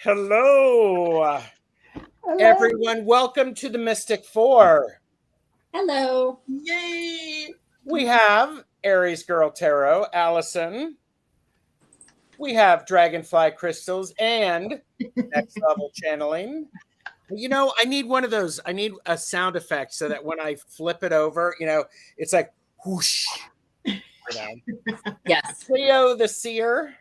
Hello, Hello. everyone. Welcome to the Mystic Four. Hello. Yay! We have Aries Girl Tarot, Allyson. We have Dragonfly Crystals and Next Level Channeling. You know, I need one of those. I need a sound effect so that when I flip it over, it's like whoosh. Yes. Cleo the Seer.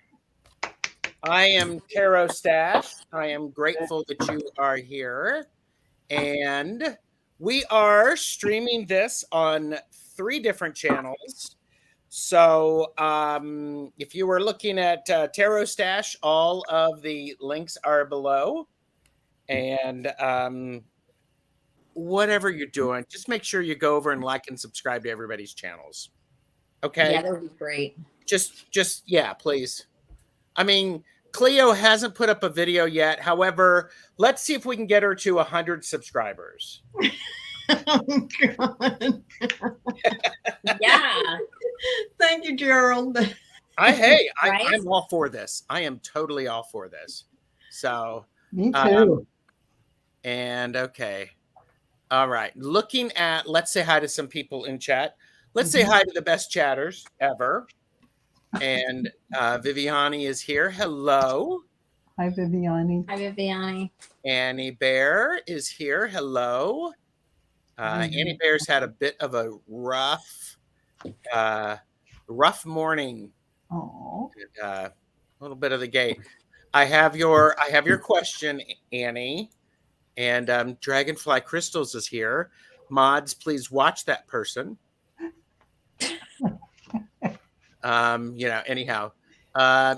I am Tarot Stash. I am grateful that you are here. And we are streaming this on 3 different channels. So if you were looking at Tarot Stash, all of the links are below. And whatever you're doing, just make sure you go over and like and subscribe to everybody's channels. Okay? Yeah, that would be great. Just yeah, please. I mean, Cleo hasn't put up a video yet. However, let's see if we can get her to 100 subscribers. Oh, God. Yeah. Thank you, Gerald. Right? I'm all for this. I am totally all for this. So, Me too. and okay. All right. Looking at, let's say hi to some people in chat. Let's say hi to the best chatters ever. And Viviani is here. Hello. Hi, Viviani. Hi, Viviani. Annie Bear is here. Hello. Annie Bear's had a bit of a rough morning. Oh. A little bit of the gate. I have your question, Annie. And Dragonfly Crystals is here. Mods, please watch that person. Anyhow.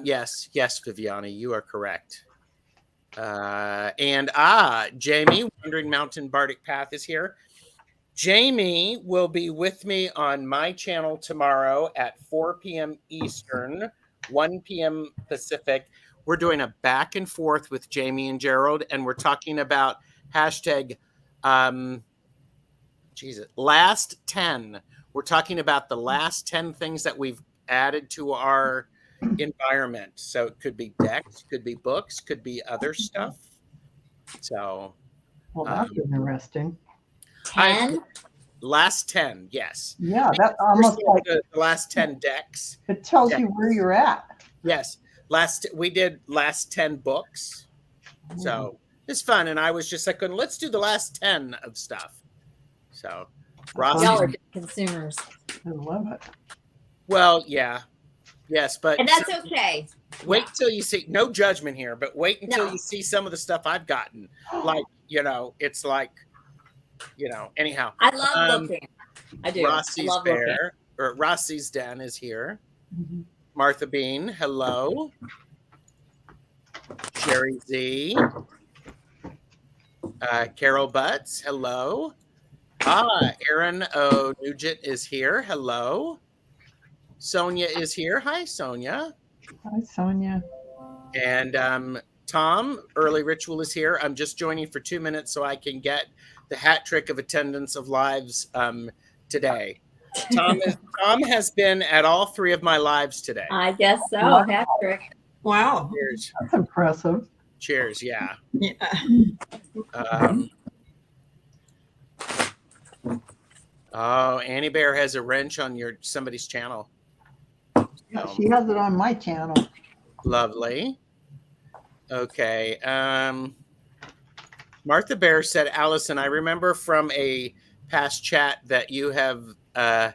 Yes, Viviani, you are correct. And Jamie, Wandering Mountain Bardic Path is here. Jamie will be with me on my channel tomorrow at 4 p.m. Eastern, 1 p.m. Pacific. We're doing a back and forth with Jamie and Gerald, and we're talking about hashtag last 10. We're talking about the last 10 things that we've added to our environment. So it could be decks, could be books, could be other stuff. So Well, that's interesting. 10? Last 10, yes. Yeah, that's almost like the last 10 decks. it tells you where you're at. Yes. We did last 10 books. So it's fun. And I was just like, let's do the last 10 of stuff. So Y'all are good consumers. I love it. Well, yeah. Yes, but and that's okay. Wait till you see, no judgment here, but wait until you see some of the stuff I've gotten. Like, it's like, anyhow. I love looking. I do. Rossi's I love Bear, or Rossi's Den is here. Mm-hmm. Martha Bean, hello. Sherry Z. Carol Butts, hello. Aaron O. Nugent is here. Hello. Sonia is here. Hi, Sonia. Hi, Sonia. And Tom, Early Ritual, is here. I'm just joining for 2 minutes so I can get the hat trick of attendance of lives today. Tom has been at all 3 of my lives today. I guess so. Hat trick. Wow. Cheers. That's impressive. Cheers, yeah. Yeah. Annie Bear has a wrench on somebody's channel. Yeah, she has it on my channel. Lovely. Okay. Martha Bear said, Allyson, I remember from a past chat that you have the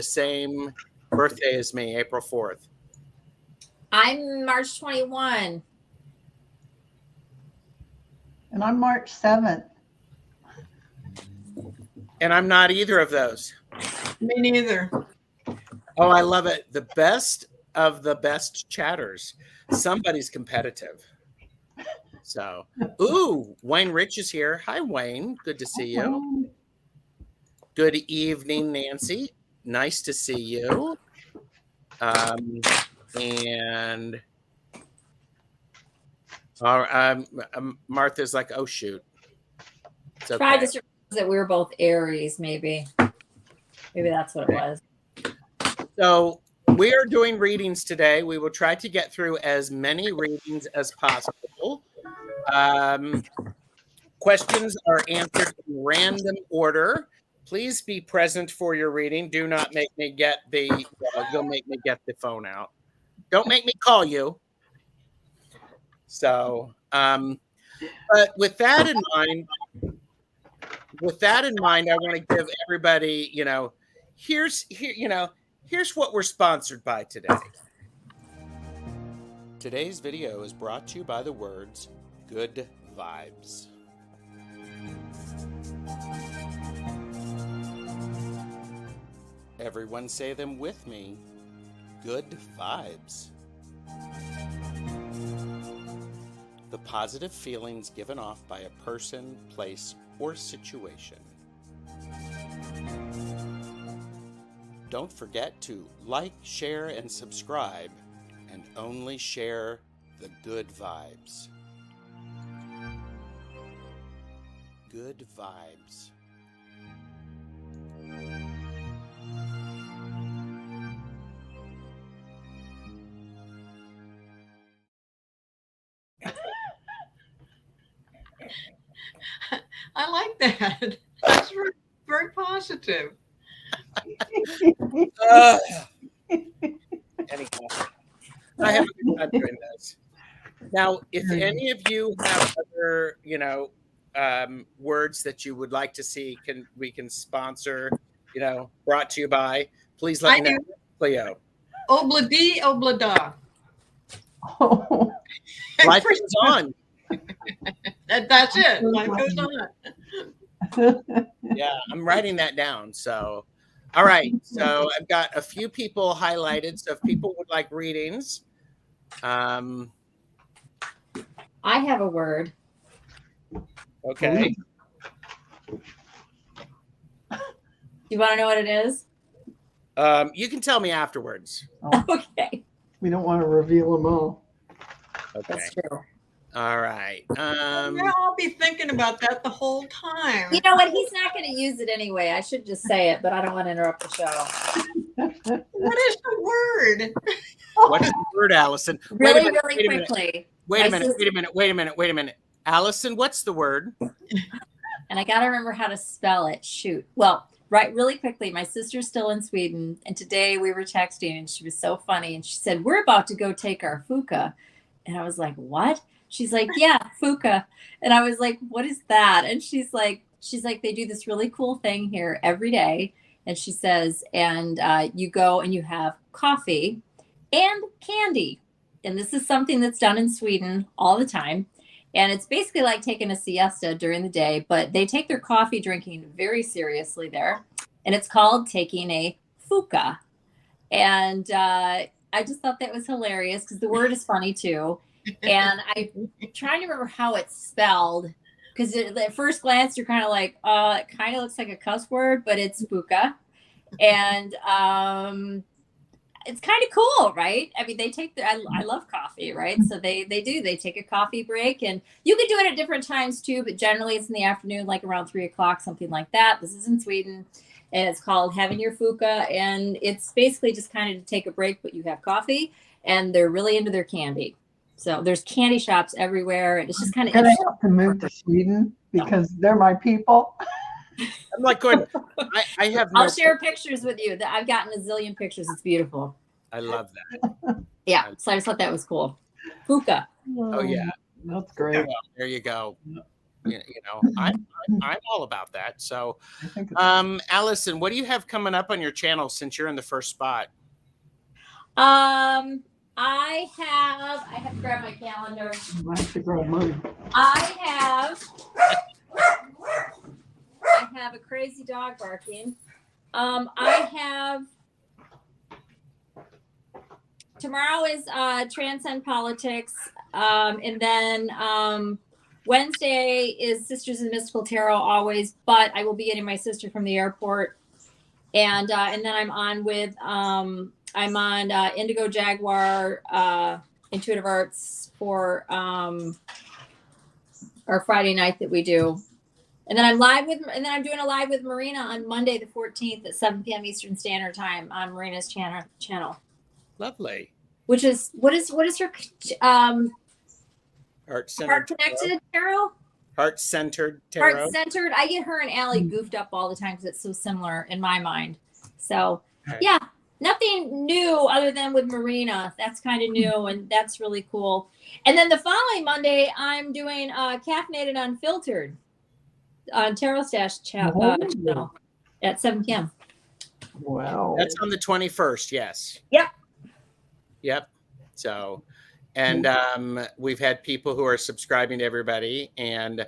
same birthday as me, April 4th. I'm March 21. And I'm March 7th. And I'm not either of those. Me neither. Oh, I love it. The best of the best chatters. Somebody's competitive. So, Wayne Rich is here. Hi, Wayne. Good to see you. Good evening, Nancy. Nice to see you. And Martha's like, oh, shoot. It's okay. Try just that we were both Aries, maybe. Maybe that's what it was. So we are doing readings today. We will try to get through as many readings as possible. Questions are answered in random order. Please be present for your reading. Do not make me get the. Don't make me get the phone out. Don't make me call you. So, but with that in mind, I want to give everybody, here's what we're sponsored by today. Today's video is brought to you by the words "good vibes." Everyone say them with me. Good vibes. The positive feelings given off by a person, place, or situation. Don't forget to like, share, and subscribe, and only share the good vibes. Good vibes. I like that. That's very, very positive. Anyhow, I have a good time doing this. Now, if any of you have other, words that you would like to see, we can sponsor, brought to you by, please let me know. Cleo. Obladi, oblada. Oh, Life goes on. That's it. Life goes on. Yeah, I'm writing that down. So, all right. So I've got a few people highlighted. So if people would like readings, I have a word. Okay. You want to know what it is? You can tell me afterwards. Okay. we don't want to reveal them all. Okay. That's true. All right. I'll be thinking about that the whole time. You know what? He's not going to use it anyway. I should just say it, but I don't want to interrupt the show. What is the word? What is the word, Allyson? Really quickly. Wait a minute. Allyson, what's the word? And I got to remember how to spell it. Shoot. Well, really quickly. My sister's still in Sweden. And today we were texting and she was so funny. And she said, we're about to go take our fuka. And I was like, what? She's like, yeah, fuka. And I was like, what is that? And she's like, they do this really cool thing here every day. And she says, and you go and you have coffee and candy. And this is something that's done in Sweden all the time. And it's basically like taking a siesta during the day, but they take their coffee drinking very seriously there. And it's called taking a fuka. And I just thought that was hilarious because the word is funny too. And I'm trying to remember how it's spelled because at first glance you're kind of like, it kind of looks like a cuss word, but it's fuka. And it's kind of cool, right? I mean, they take I love coffee, right? So they take a coffee break, and you can do it at different times too, but generally it's in the afternoon, like around 3:00, something like that. This is in Sweden. And it's called having your fuka. And it's basically just kind of to take a break, but you have coffee and they're really into their candy. So there's candy shops everywhere. And it's just kind of Gonna have to move to Sweden because they're my people. I'm like going, I have I'll share pictures with you. I've gotten a zillion pictures. It's beautiful. I love that. Yeah. So I just thought that was cool. Fuka. Oh yeah. That's great. Well, there you go. I'm all about that. So, I think Allyson, what do you have coming up on your channel since you're in the first spot? I have to grab my calendar. I have to grab mine. I have a crazy dog barking. Tomorrow is Transcend Politics. And then Wednesday is Sisters in Mystical Tarot always, but I will be getting my sister from the airport. And then I'm on with Indigo Jaguar Intuitive Arts for our Friday night that we do. And then I'm doing a live with Marina on Monday the 14th at 7 p.m. Eastern Standard Time on Marina's channel. Lovely. What is her Heart-centered Heart tarot. connected tarot. Heart-centered tarot. Heart centered. I get her and Allie goofed up all the time because it's so similar in my mind. So Okay. yeah, nothing new other than with Marina. That's kind of new and that's really cool. And then the following Monday, I'm doing Caffeinated Unfiltered on Tarot Stash channel at 7 p.m. Wow. That's on the 21st. Yes. Yep. So, and we've had people who are subscribing to everybody. And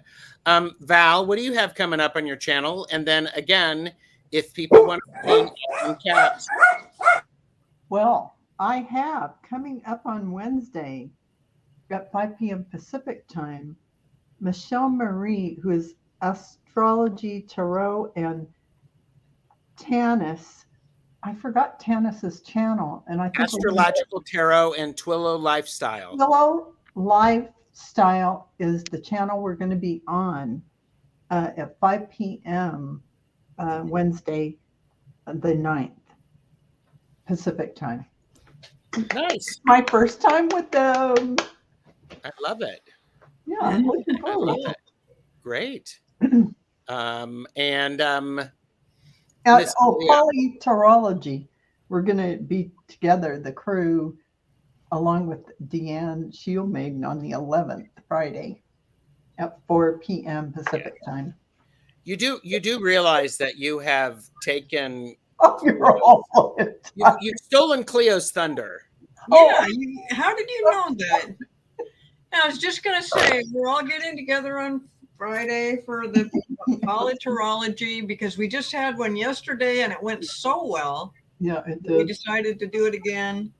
Val, what do you have coming up on your channel? And then again, if people want to in caps. Well, I have coming up on Wednesday at 5 p.m. Pacific time, Michelle Marie, who is Astrology, Tarot, and Tanis. I forgot Tanis's channel, and I think Astrological Tarot and Twillo Lifestyle. Twillo Lifestyle is the channel we're going to be on at 5 p.m. Wednesday, the 9th Pacific time. Nice. My first time with them. I love it. Yeah, I'm looking I forward love to it. Great. Polytarology. We're going to be together, the crew, along with Deanne Shieldmaiden on the 11th, Friday, at 4 p.m. Pacific time. You do realize that you have taken. Oh, you're awful. You've stolen Cleo's thunder. Yeah, how did you know that? I was just going to say, we're all getting together on Friday for the polytarology because we just had one yesterday and it went so well. Yeah, it did. We decided to do it again.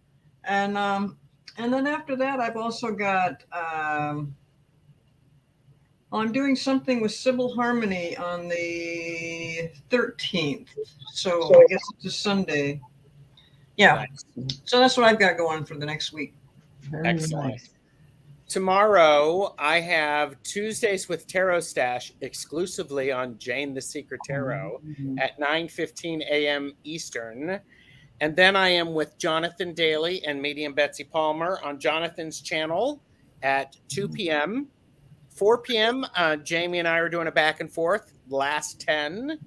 And then after that, I've also got, I'm doing something with Sybil Harmony on the 13th. So I guess it's a Sunday. Yeah. Nice. So that's what I've got going for the next week. Very Excellent. nice. Tomorrow, I have Tuesdays with Tarot Stash exclusively on Jane the Secret Tarot at 9:15 a.m. Eastern. And then I am with Jonathan Daly and Medium Betsy Palmer on Jonathan's channel at 2 p.m. 4 p.m., Jamie and I are doing a back and forth, last 10.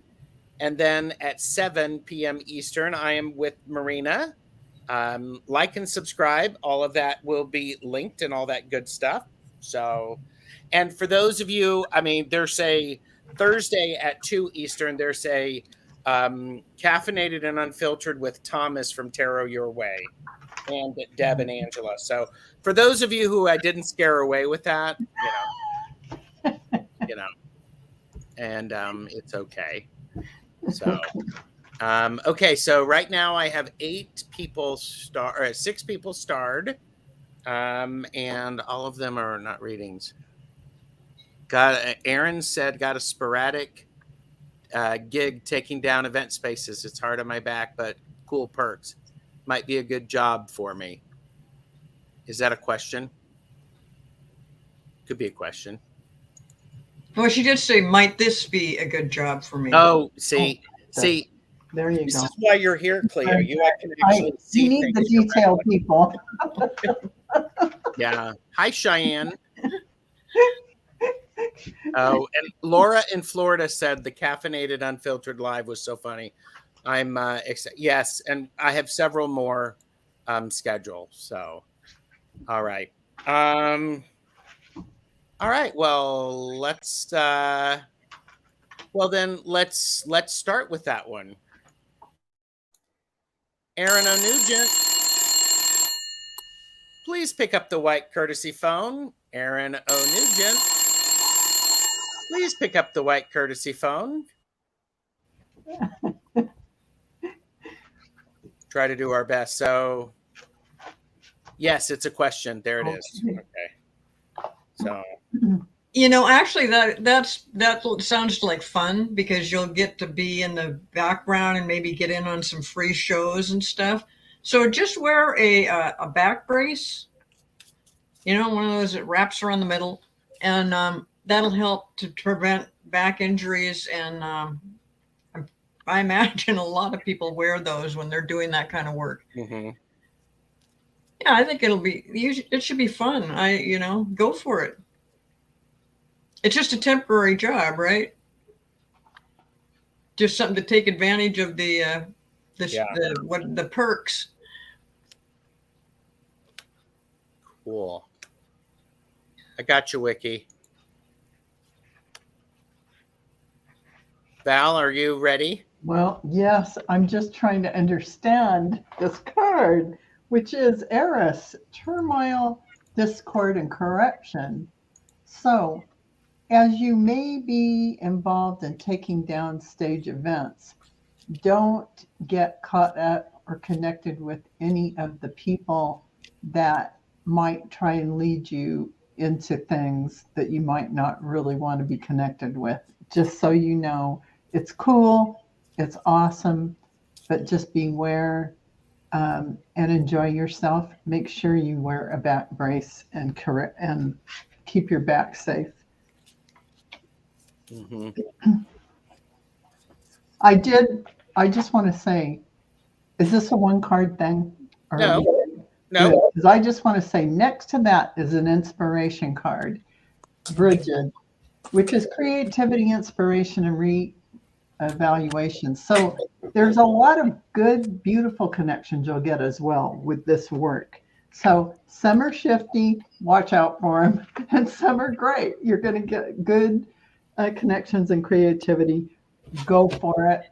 And then at 7 p.m. Eastern, I am with Marina. Like and subscribe. All of that will be linked and all that good stuff. So, and for those of you, I mean, there's a Thursday at 2 Eastern, there's a Caffeinated and Unfiltered with Thomas from Tarot Your Way and Deb and Angela. So for those of you who I didn't scare away with that, and it's okay. So, okay. So right now I have 6 people starred, and all of them are not readings. Aaron said, got a sporadic gig taking down event spaces. It's hard on my back, but cool perks. Might be a good job for me. Is that a question? Could be a question. Well, she did say, might this be a good job for me? Oh, see. There you This go. is why you're here, Cleo. You can actually see you need the things detailed people. Yeah. Hi, Cheyenne. Oh, and Laura in Florida said the Caffeinated Unfiltered Live was so funny. I'm yes, and I have several more scheduled. So, all right. All right. Well, let's start with that one. Aaron O'Nugent, please pick up the white courtesy phone. Aaron O'Nugent, please pick up the white courtesy phone. Try to do our best. So, yes, it's a question. There it is. Okay. So, actually, that sounds like fun because you'll get to be in the background and maybe get in on some free shows and stuff. So just wear a back brace, one of those that wraps around the middle, and that'll help to prevent back injuries. And I imagine a lot of people wear those when they're doing that kind of work. mm-hmm. Yeah, I think it should be fun. Go for it. It's just a temporary job, right? Just something to take advantage of the perks. Cool. I got you, Wiki. Val, are you ready? Well, yes, I'm just trying to understand this card, which is Eris, Turmoil, Discord, and Corruption. So, as you may be involved in taking down stage events, don't get caught up or connected with any of the people that might try and lead you into things that you might not really want to be connected with. Just so you know, it's cool, it's awesome, but just beware and enjoy yourself. Make sure you wear a back brace and keep your back safe. Mm-hmm. I just want to say, is this a one card thing? No. Because I just want to say next to that is an inspiration card, Bridget, which is creativity, inspiration, and re-evaluation. So there's a lot of good, beautiful connections you'll get as well with this work. So some are shifty, watch out for them, and some are great. You're going to get good connections and creativity. Go for it.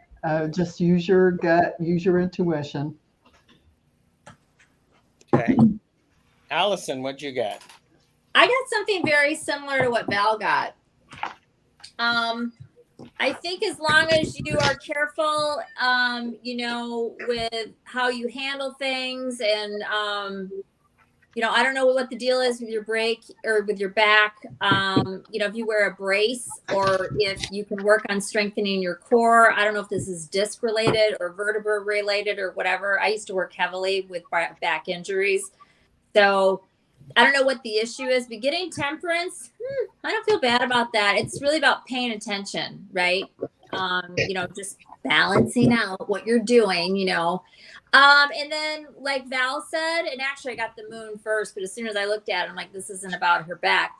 Just use your gut, use your intuition. Okay. Allyson, what'd you get? I got something very similar to what Val got. I think as long as you are careful, with how you handle things and, I don't know what the deal is with your break or with your back. If you wear a brace or if you can work on strengthening your core. I don't know if this is disc related or vertebra related or whatever. I used to work heavily with back injuries. So I don't know what the issue is, but getting temperance, I don't feel bad about that. It's really about paying attention, right? Just balancing out what you're doing, And then like Val said, and actually I got the moon first, but as soon as I looked at it, I'm like, this isn't about her back.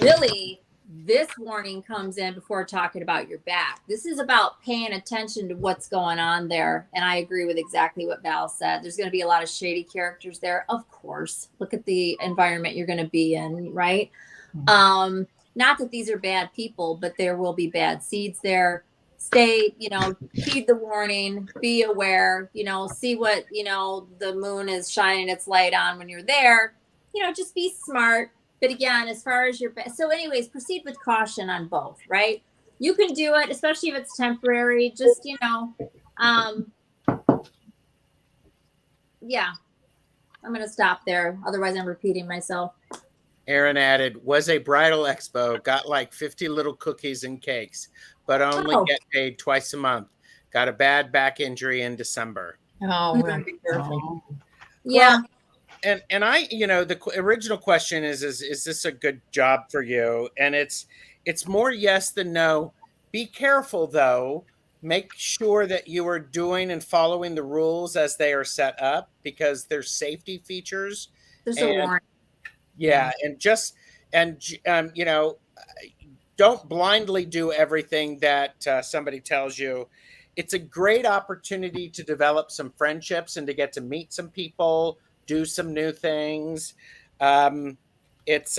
Really, this warning comes in before talking about your back. This is about paying attention to what's going on there. And I agree with exactly what Val said. There's going to be a lot of shady characters there. Of course, look at the environment you're going to be in, right? Not that these are bad people, but there will be bad seeds there. Stay, heed the warning, be aware, see what, the moon is shining its light on when you're there, just be smart. But again, as far as so anyways, proceed with caution on both, right? You can do it, especially if it's temporary. Just, yeah, I'm going to stop there. Otherwise I'm repeating myself. Aaron added, was a bridal expo, got like 50 little cookies and cakes, but only get paid twice a month. Got a bad back injury in December. Oh, well, be careful. Yeah. Well, and I, the original question is this a good job for you? And it's more yes than no. Be careful though. Make sure that you are doing and following the rules as they are set up, because there's safety features. There's a warrant. Yeah, don't blindly do everything that somebody tells you. It's a great opportunity to develop some friendships and to get to meet some people, do some new things. It's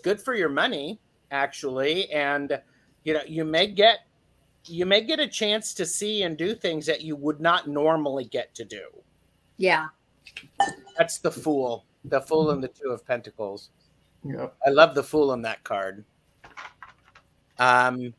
good for your money, actually, and you may get a chance to see and do things that you would not normally get to do. Yeah, that's the Fool. The Fool and the Two of Pentacles. Yeah. I love the Fool on that card. I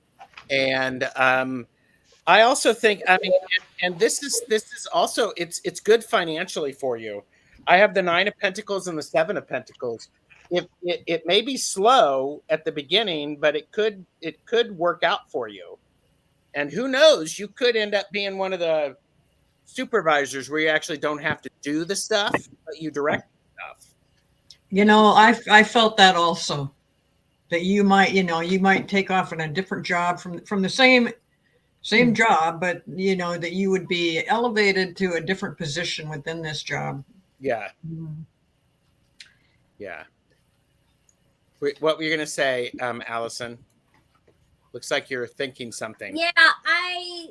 also think, and this is also, it's good financially for you. I have the Nine of Pentacles and the Seven of Pentacles. It may be slow at the beginning, but it could work out for you. And who knows, you could end up being one of the supervisors where you actually don't have to do the stuff, but you direct stuff. I felt that also, that you might take off in a different job from the same job, but that you would be elevated to a different position within this job. Yeah. Mm. Yeah. What were you going to say, Allison? Looks like you're thinking something. Yeah, I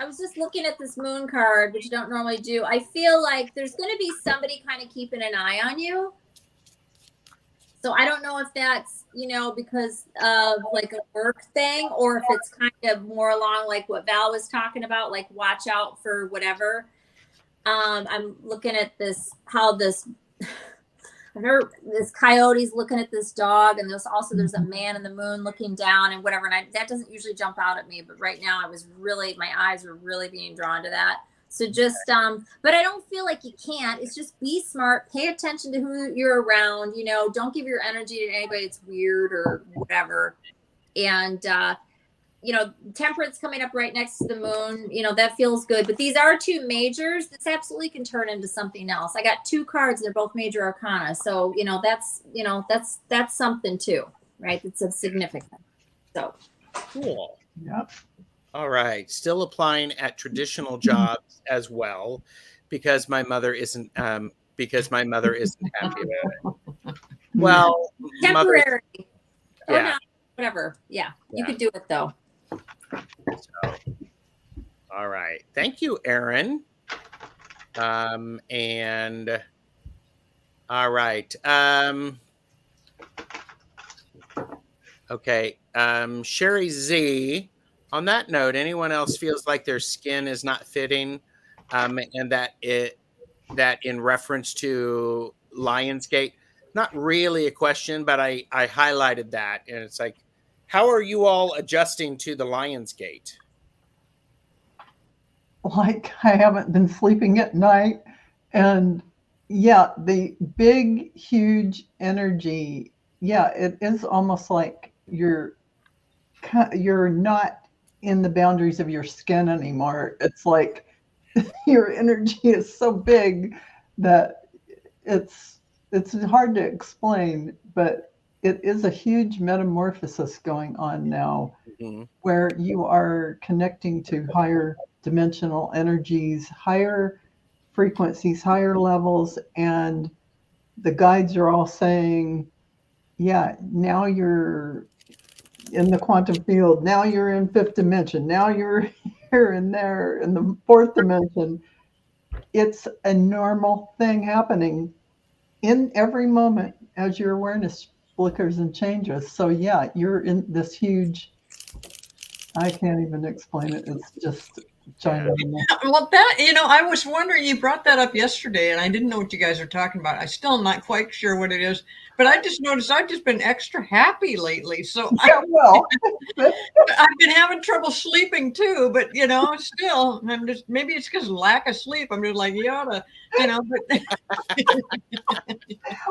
was just looking at this moon card, which you don't normally do. I feel like there's going to be somebody kind of keeping an eye on you. So I don't know if that's, because of like a work thing, or if it's kind of more along like what Val was talking about, like watch out for whatever. I'm looking at this coyote's looking at this dog, and there's a man in the moon looking down and whatever. And that doesn't usually jump out at me, but right now my eyes were really being drawn to that. So just, but I don't feel like you can't. It's just be smart, pay attention to who you're around. Don't give your energy to anybody that's weird or whatever. And temperance coming up right next to the moon, that feels good. But these are two majors. This absolutely can turn into something else. I got two cards, they're both major arcana. So, that's something too, right? It's of significance. So Cool. Yep. All right. Still applying at traditional jobs as well, because my mother isn't happy about it. Well, temporary. Yeah. Or not, whatever. Yeah. You could do it though. So, all right. Thank you, Aaron. And all right. Okay. Sherry Z. On that note, anyone else feels like their skin is not fitting, and that in reference to Lionsgate, not really a question, but I highlighted that, and it's like, how are you all adjusting to the Lionsgate? Like, I haven't been sleeping at night, and yeah, the big, huge energy. Yeah, it is almost like you're not in the boundaries of your skin anymore. It's like your energy is so big that it's hard to explain, but it is a huge metamorphosis going on now, where you are connecting to higher dimensional energies, higher frequencies, higher levels, and the guides are all saying, yeah, now you're in the quantum field, now you're in fifth dimension, now you're here and there in the fourth dimension. It's a normal thing happening in every moment as your awareness flickers and changes. So yeah, you're in this huge, I can't even explain it. It's just ginormous. Well, I was wondering, you brought that up yesterday, and I didn't know what you guys are talking about. I still am not quite sure what it is, but I just noticed I've just been extra happy lately. So Yeah, well, I've been having trouble sleeping too, but still, I'm just, maybe it's because lack of sleep. I'm just like, but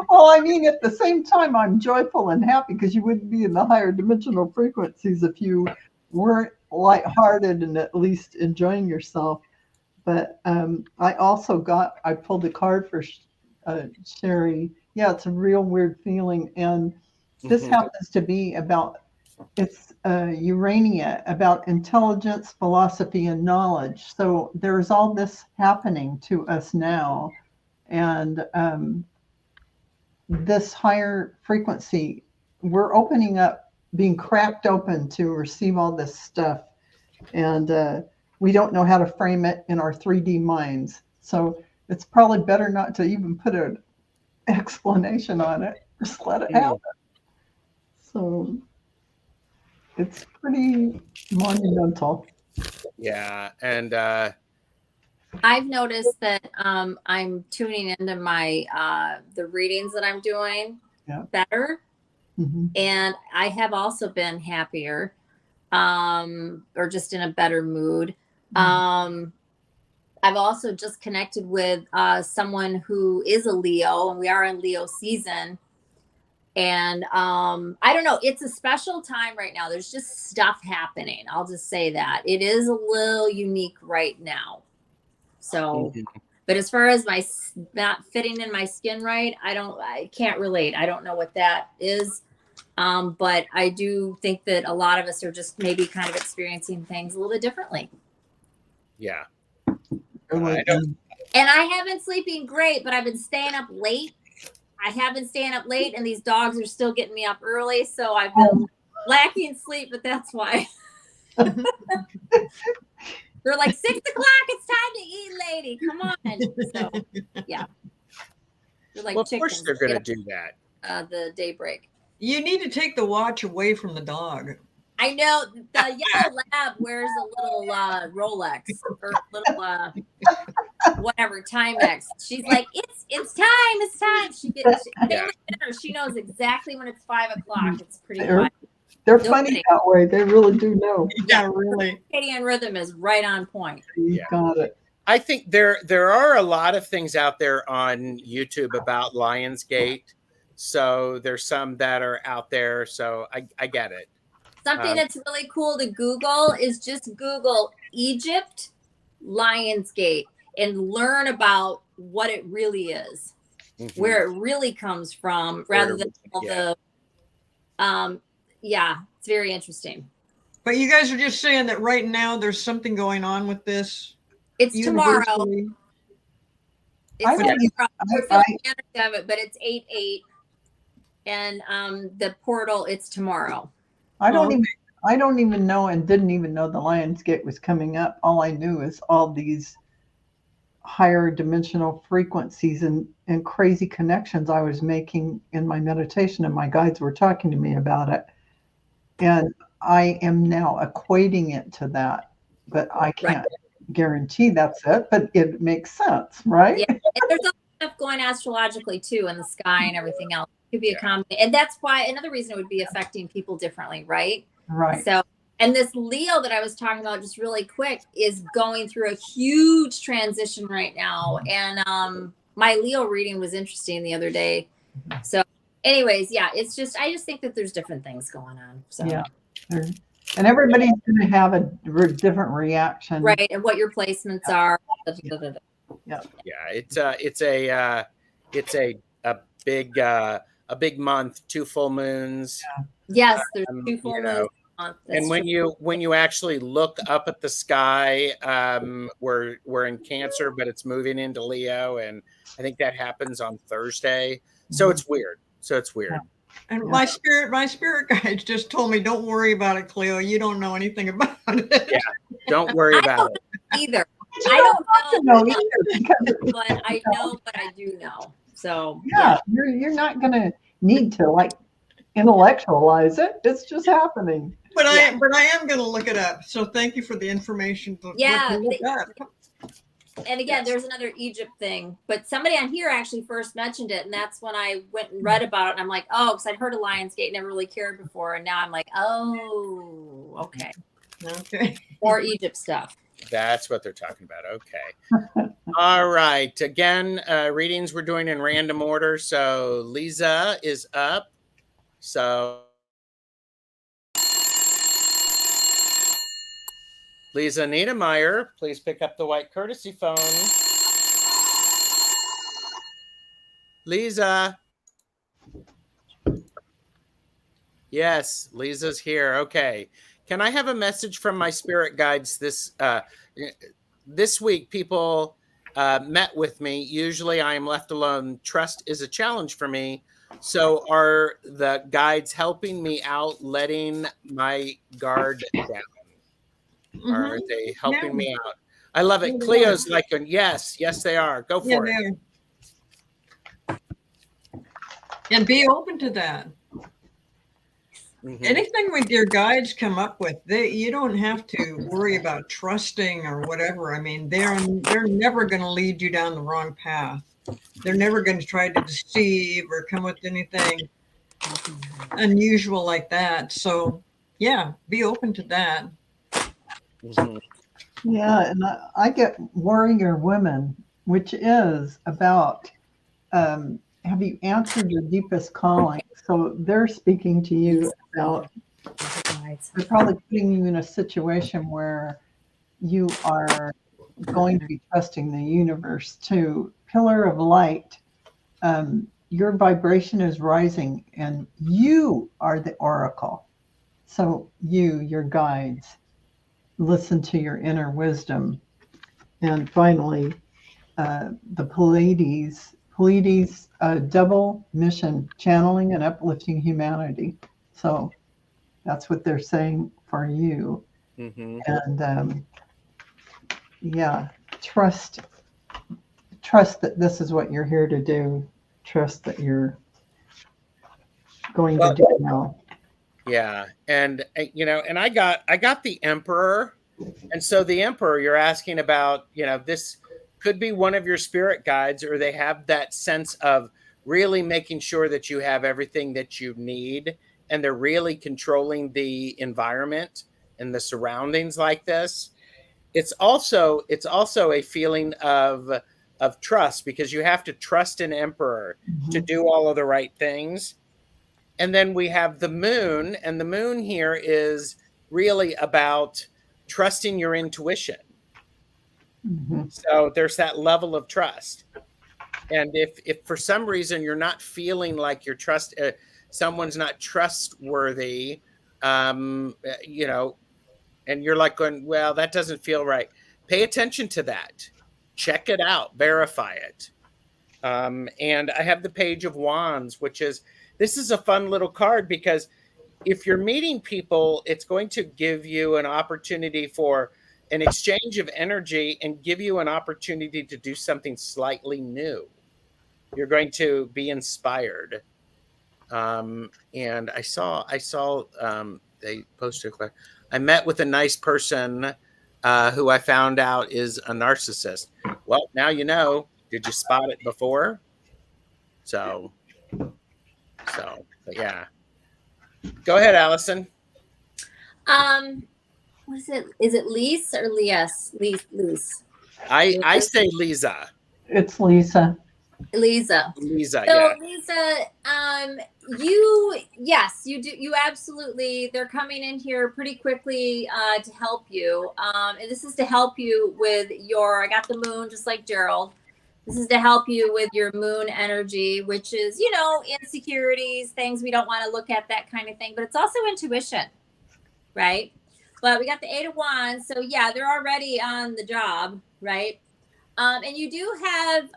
well, I mean, at the same time, I'm joyful and happy because you wouldn't be in the higher dimensional frequencies if you weren't lighthearted and at least enjoying yourself. But I pulled a card for Sherry. Yeah, it's a real weird feeling. And this happens to be it's Urania, about intelligence, philosophy, and knowledge. So there's all this happening to us now. And this higher frequency, we're opening up, being cracked open to receive all this stuff. And we don't know how to frame it in our 3D minds. So it's probably better not to even put an explanation on it. Just let it happen. So it's pretty monumental. Yeah. And I've noticed that I'm tuning into my the readings that I'm doing better. Mm-hmm. And I have also been happier, or just in a better mood. I've also just connected with someone who is a Leo, and we are in Leo season. And I don't know, it's a special time right now. There's just stuff happening. I'll just say that. It is a little unique right now. So, but as far as my not fitting in my skin right, I can't relate. I don't know what that is. But I do think that a lot of us are just maybe kind of experiencing things a little bit differently. Yeah. really I don't- is. And I have been sleeping great, but I've been staying up late. I have been staying up late, and these dogs are still getting me up early. So I've been lacking sleep, but that's why. They're like, 6 o'clock, it's time to eat, lady. Come on. So, yeah. They're like Well, of chickens. course they're going to do that. The daybreak. You need to take the watch away from the dog. I know the yellow lab wears a little Rolex or little whatever Timex. She's like, it's time. She gets Yeah. dinner. She knows exactly when it's 5 o'clock. It's pretty They're, quiet. they're funny that way. They really do know. Yeah, really. Circadian rhythm is right on point. You Yeah. got it. I think there are a lot of things out there on YouTube about Lionsgate. So there's some that are out there. So I get it. Something that's really cool to Google is just Google Egypt Lionsgate and learn about what it really is, Mhm. where it really comes from, rather than all the it's very interesting. But you guys are just saying that right now there's something going on with this. It's tomorrow. universally. It's I don't tomorrow. We're I- filming the end of it, but it's 8/8, and the portal, it's tomorrow. I don't Oh, even I don't even know and didn't even know the Lionsgate was coming up. All I knew is all these higher dimensional frequencies and crazy connections I was making in my meditation, and my guides were talking to me about it. And I am now equating it to that, but I can't guarantee that's it, but it makes sense, right? Yeah, and there's other stuff going astrologically too in the sky and everything else. It could be a combination, and that's why another reason it would be affecting people differently, right? Right. So, and this Leo that I was talking about, just really quick, is going through a huge transition right now. And my Leo reading was interesting the other day. So, anyways, yeah, it's just I just think that there's different things going on. So, Yeah. And everybody's going to have a different reaction. right, and what your placements are. Yeah, it's a big month, 2 full moons. Yes, there's 2 full you moons. know, a month. And That's true. when you actually look up at the sky, we're in Cancer, but it's moving into Leo, and I think that happens on Thursday. So it's weird. And my spirit guides just told me, don't worry about it, Cleo. You don't know anything about it. Yeah, don't worry about it. Either. You I don't don't know, either, because but I know what I do know. So yeah, you're not going to need to like intellectualize it. It's just happening. But I am going to look it up. So thank you for the information. To look up. And again, there's another Egypt thing, but somebody on here actually first mentioned it, and that's when I went and read about it. And I'm like, oh, because I'd heard of Lionsgate, never really cared before, and now I'm like, oh, okay, more Egypt stuff. That's what they're talking about. Okay. All right. Again, readings we're doing in random order. So Lisa is up. So Lisa Niedermeyer, please pick up the white courtesy phone. Lisa. Yes, Lisa's here. Okay. Can I have a message from my spirit guides this week? People met with me. Usually I am left alone. Trust is a challenge for me. So are the guides helping me out, letting my guard down? Are they helping me out? I love it. Cleo's like, yes, they are. Go for it. And be open to that. Mm-hmm. Anything with your guides come up with, you don't have to worry about trusting or whatever. I mean, they're never going to lead you down the wrong path. They're never going to try to deceive or come with anything unusual like that. So, yeah, be open to that. Mm-hmm. Yeah, and I get warrior women, which is about have you answered your deepest calling? So they're speaking to you about, they're probably putting you in a situation where you are going to be trusting the universe too. Pillar of light, your vibration is rising and you are the oracle. So your guides, listen to your inner wisdom And finally, the Pleiades, double mission, channeling and uplifting humanity. So that's what they're saying for you. Mm-hmm. And yeah, trust that this is what you're here to do. Trust that you're going to do now. Yeah, and and I got the Emperor, and so the Emperor, you're asking about, this could be one of your spirit guides, or they have that sense of really making sure that you have everything that you need, and they're really controlling the environment and the surroundings like this. It's also a feeling of trust, because you have to trust an Emperor to do all of the right things. And then we have the moon, and the moon here is really about trusting your intuition. Mhm. So there's that level of trust. And if for some reason you're not feeling like someone's not trustworthy, and you're like going, well, that doesn't feel right. Pay attention to that. Check it out. Verify it. And I have the Page of Wands, this is a fun little card, because if you're meeting people, it's going to give you an opportunity for an exchange of energy and give you an opportunity to do something slightly new. You're going to be inspired. And I saw they posted, I met with a nice person who I found out is a narcissist. Well, now you know. Did you spot it before? So, but yeah. Go ahead, Allyson. What is it? Is it Lise or Lias? Lise. I say Lisa. It's Lisa. Lisa. Lisa, So yeah. Lisa, you do. You absolutely, they're coming in here pretty quickly to help you. And this is to help you with I got the moon, just like Gerald. This is to help you with your moon energy, which is, insecurities, things we don't want to look at, that kind of thing. But it's also intuition, right? But we got the 8 of Wands. So yeah, they're already on the job, right? And you do have,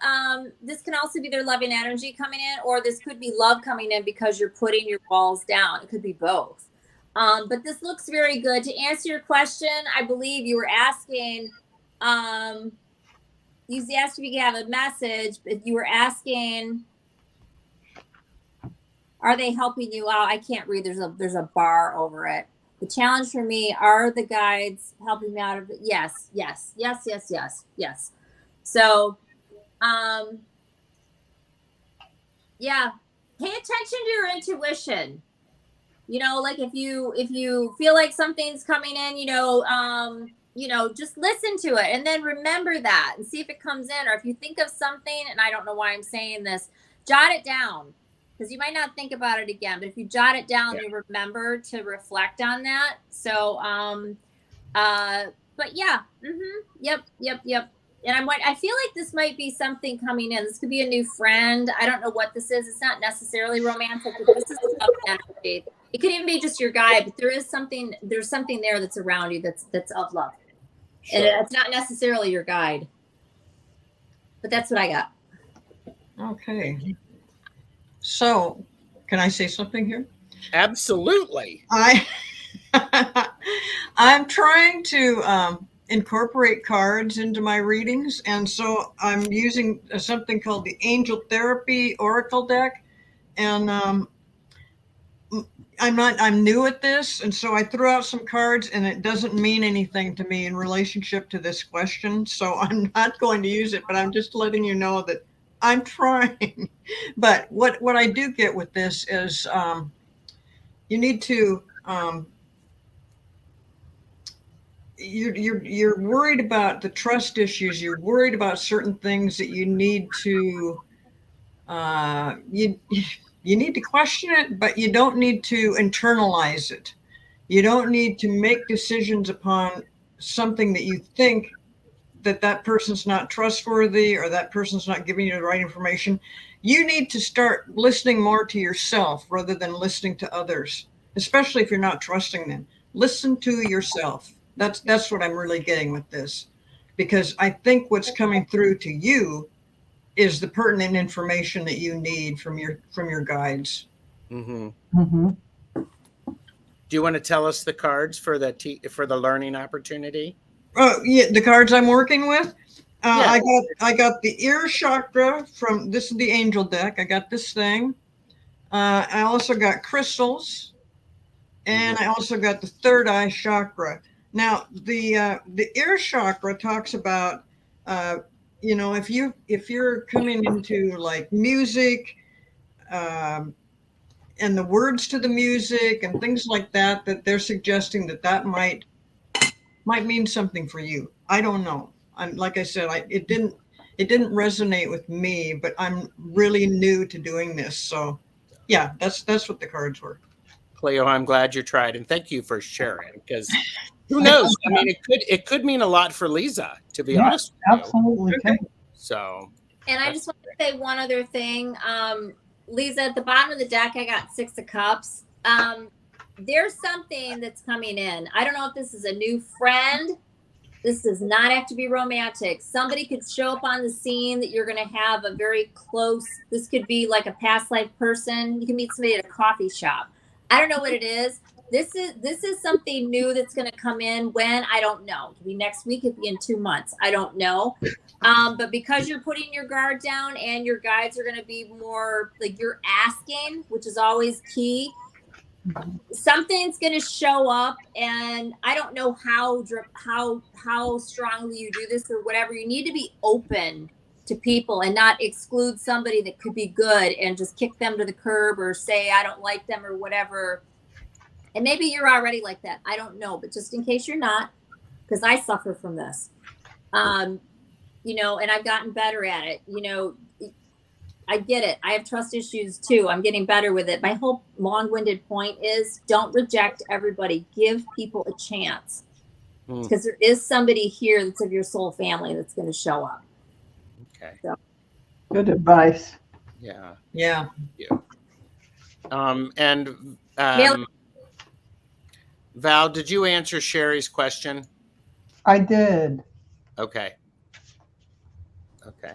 this can also be their loving energy coming in, or this could be love coming in because you're putting your walls down. It could be both. But this looks very good. To answer your question, I believe you were asking, you asked if you could have a message, but you were asking, are they helping you out? I can't read. There's a bar over it. The challenge for me, are the guides helping me out of it? Yes. So, yeah, pay attention to your intuition. Like if you feel like something's coming in, just listen to it, and then remember that and see if it comes in. Or if you think of something, and I don't know why I'm saying this, jot it down, because you might not think about it again. But if you jot it down, you remember to reflect on that. So, but yeah, yep. And I feel like this might be something coming in. This could be a new friend. I don't know what this is. It's not necessarily romantic, but this is love energy. It could even be just your guy, but there's something there that's around you that's of love. Sure. And it's not necessarily your guide. But that's what I got. Okay. So, can I say something here? Absolutely. I'm trying to incorporate cards into my readings, and so I'm using something called the Angel Therapy Oracle deck, and I'm new at this, and so I threw out some cards, and it doesn't mean anything to me in relationship to this question, so I'm not going to use it, but I'm just letting you know that I'm trying. But what I do get with this is you need to you're worried about the trust issues. You're worried about certain things that you need to you need to question it, but you don't need to internalize it. You don't need to make decisions upon something that you think that person's not trustworthy or that person's not giving you the right information. You need to start listening more to yourself rather than listening to others, especially if you're not trusting them. Listen to yourself. That's what I'm really getting with this. because I think what's coming through to you is the pertinent information that you need from your guides. Mm-hmm. Mm-hmm. Do you want to tell us the cards for the learning opportunity? Yeah, the cards I'm working with. Yeah. I got the ear chakra from, this is the angel deck. I got this thing. I also got crystals, and I also got the third eye chakra. Now, the ear chakra talks about, you know, if you're coming into like music, and the words to the music and things like that, that they're suggesting that might mean something for you. I don't know. I'm, like I said, it didn't resonate with me, but I'm really new to doing this, so yeah, that's what the cards were. Cleo, I'm glad you tried, and thank you for sharing, because who knows? I mean, it could mean a lot for Lisa, to be honest with you. Absolutely. Okay. So, And I just want to say one other thing. Lisa, at the bottom of the deck, I got 6 of cups. There's something that's coming in. I don't know if this is a new friend. This does not have to be romantic. Somebody could show up on the scene that you're going to have a very close, this could be like a past life person. You can meet somebody at a coffee shop. I don't know what it is. This is something new that's going to come in. When, I don't know. It could be next week, it could be in 2 months. I don't know. But because you're putting your guard down and your guides are going to be more like you're asking, which is always key, something's going to show up, and I don't know how strongly you do this or whatever. You need to be open to people and not exclude somebody that could be good and just kick them to the curb or say I don't like them or whatever. And maybe you're already like that. I don't know, but just in case you're not, because I suffer from this, you know, and I've gotten better at it. You know, I get it. I have trust issues too. I'm getting better with it. My whole long-winded point is don't reject everybody. Give people a chance, because there is somebody here that's of your soul family that's going to show up. okay. So. Good advice. Yeah. Yeah. Thank you. And Val, did you answer Sherry's question? I did. Okay. Okay.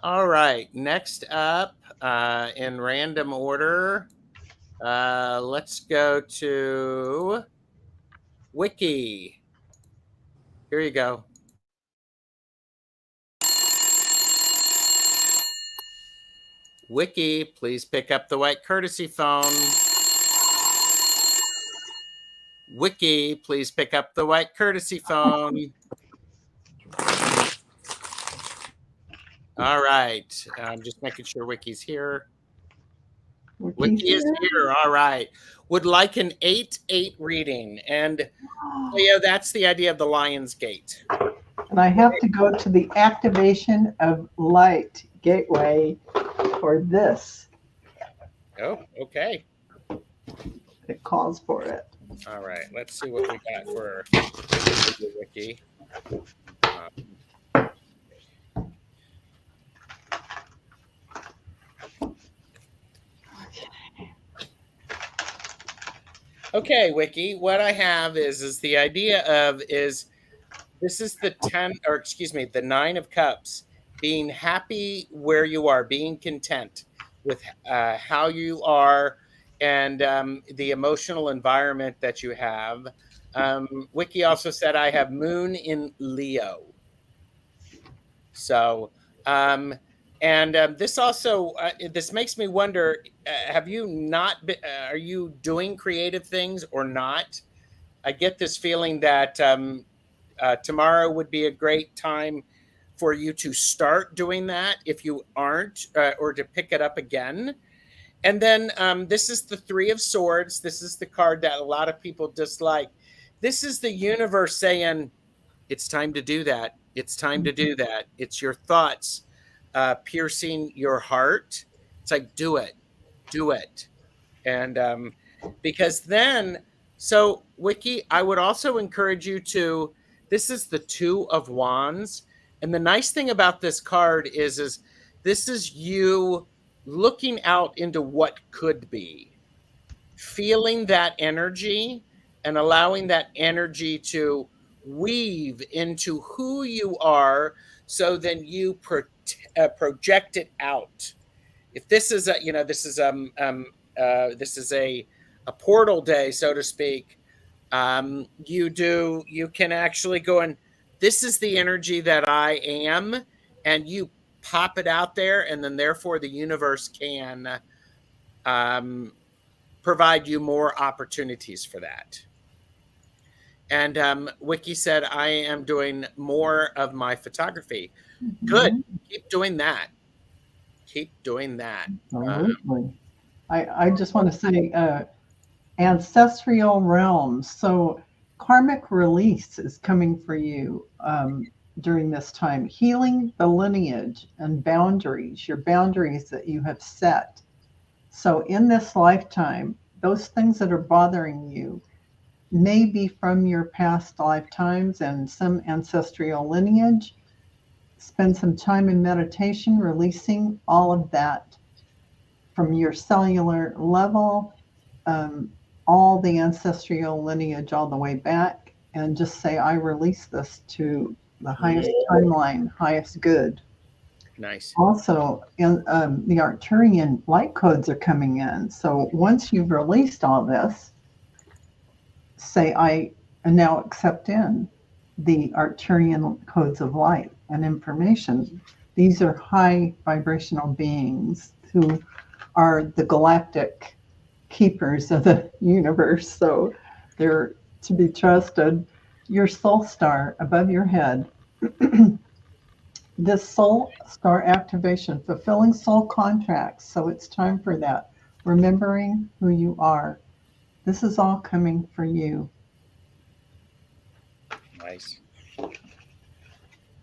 All right. Next up, in random order, let's go to Wiki. Here you go. Wiki, please pick up the white courtesy phone. Wiki, please pick up the white courtesy phone. All right. I'm just making sure Wiki's here. Wiki is here. All right. Would like an 8-8 reading. And Cleo, that's the idea of the Lion's Gate. And I have to go to the activation of light gateway for this. Oh, okay. It calls for it. All right. Let's see what we got for Wiki. Okay, Wiki, what I have is the idea of this is the 10, or excuse me, the 9 of Cups, being happy where you are, being content with how you are and the emotional environment that you have. Wiki also said I have Moon in Leo. So, this also this makes me wonder: have you not? Are you doing creative things or not? I get this feeling that tomorrow would be a great time for you to start doing that if you aren't, or to pick it up again. And then this is the 3 of Swords. This is the card that a lot of people dislike. This is the universe saying, it's time to do that. It's time to do that. It's your thoughts piercing your heart. It's like, do it. And because then, so Wiki, I would also encourage you to, this is the 2 of Wands. And the nice thing about this card is this is you looking out into what could be, feeling that energy and allowing that energy to weave into who you are, so then you project it out. If this is a, this is a portal day, so to speak, you can actually go and, this is the energy that I am, and you pop it out there, and then therefore the universe can provide you more opportunities for that. And Wiki said, I am doing more of my photography. Good. Keep doing that. Keep doing that. Absolutely. I just want to say ancestral realms. So karmic release is coming for you during this time. Healing the lineage and boundaries, your boundaries that you have set. So in this lifetime, those things that are bothering you may be from your past lifetimes and some ancestral lineage. Spend some time in meditation, releasing all of that from your cellular level, all the ancestral lineage all the way back, and just say, I release this to the highest timeline, highest good. Nice. Also, the Arcturian light codes are coming in. So once you've released all this, say, I now accept in the Arcturian codes of light and information. These are high vibrational beings who are the galactic keepers of the universe. So they're to be trusted. Your soul star above your head. This soul star activation, fulfilling soul contracts. So it's time for that. Remembering who you are. This is all coming for you. Nice.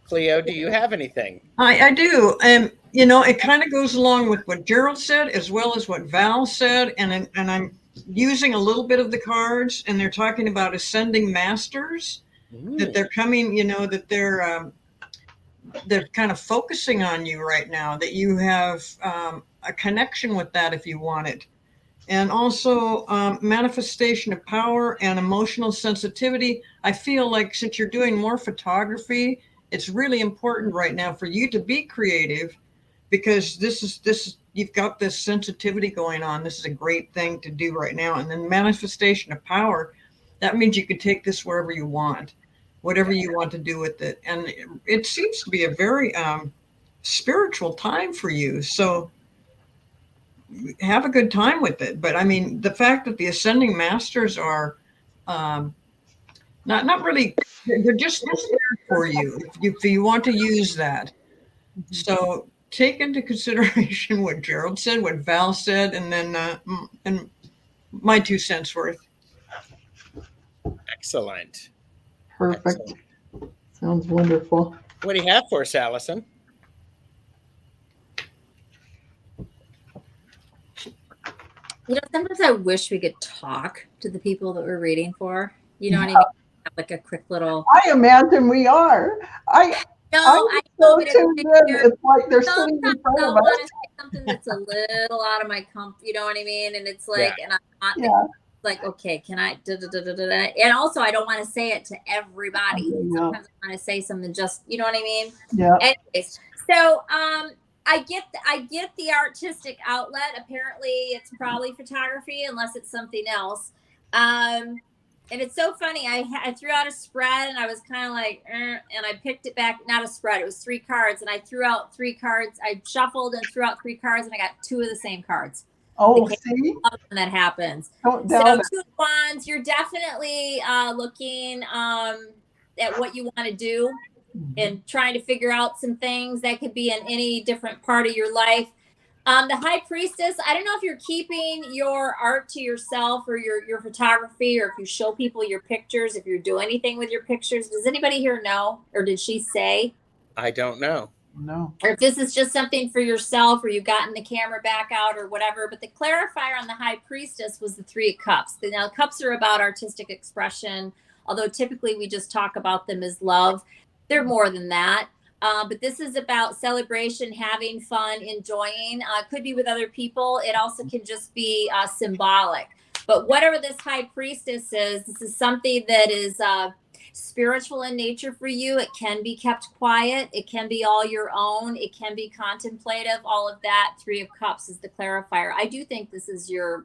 Cleo, do you have anything? I do. And, it kind of goes along with what Gerald said, as well as what Val said. And I'm using a little bit of the cards, and they're talking about ascending masters, that they're coming, that they're kind of focusing on you right now, that you have a connection with that if you want it. And also manifestation of power and emotional sensitivity. I feel like since you're doing more photography, it's really important right now for you to be creative, because this is you've got this sensitivity going on. This is a great thing to do right now. And then manifestation of power, that means you can take this wherever you want, whatever you want to do with it. And it seems to be a very spiritual time for you. So have a good time with it. But I mean, the fact that the ascending masters are not really, they're just there for you if you want to use that. So take into consideration what Gerald said, what Val said, and then and my 2 cents worth. Excellent. Perfect. Excellent. Sounds wonderful. What do you have for us, Allyson? Sometimes I wish we could talk to the people that we're reading for. You know what I mean? Have like a quick little. I imagine we are. I know, but it's like they're sitting in front of us. I want to say something that's a little out of my comfort. You know what I mean? And it's like, and I'm not like, okay, can I? And also, I don't want to say it to everybody. Sometimes I want to say something just, you know what I mean? Yeah. Anyways, so I get the artistic outlet. Apparently, it's probably photography, unless it's something else. And it's so funny. I threw out a spread, and I was kind of like, and I picked it back. Not a spread. It was 3 cards, and I threw out 3 cards. I shuffled and threw out 3 cards, and I got 2 of the same cards. Oh, see? When that happens. Don't so doubt 2 wands. You're definitely looking at what you want to do and trying to figure out some things that could be in any different part of your life. The High Priestess, I don't know if you're keeping your art to yourself or your photography, or if you show people your pictures, if you do anything with your pictures. Does anybody here know? Or did she say? I don't know. No. Or if this is just something for yourself, or you've gotten the camera back out or whatever. But the clarifier on the High Priestess was the 3 of Cups. Now, cups are about artistic expression, although typically we just talk about them as love. They're more than that. But this is about celebration, having fun, enjoying. Could be with other people. It also can just be symbolic. But whatever this High Priestess is, this is something that is spiritual in nature for you. It can be kept quiet. It can be all your own. It can be contemplative. All of that. Three of Cups is the clarifier. I do think this is your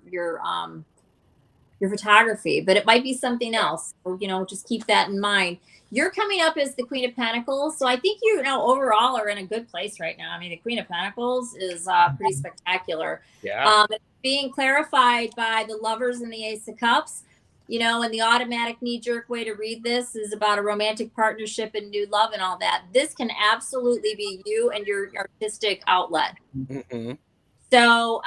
photography, but it might be something else. So, just keep that in mind. You're coming up as the Queen of Pentacles. So I think overall are in a good place right now. I mean, the Queen of Pentacles is pretty spectacular. Yeah. Being clarified by the Lovers and the Ace of Cups, and the automatic knee-jerk way to read this is about a romantic partnership and new love and all that. This can absolutely be you and your artistic outlet. Mm-hmm. So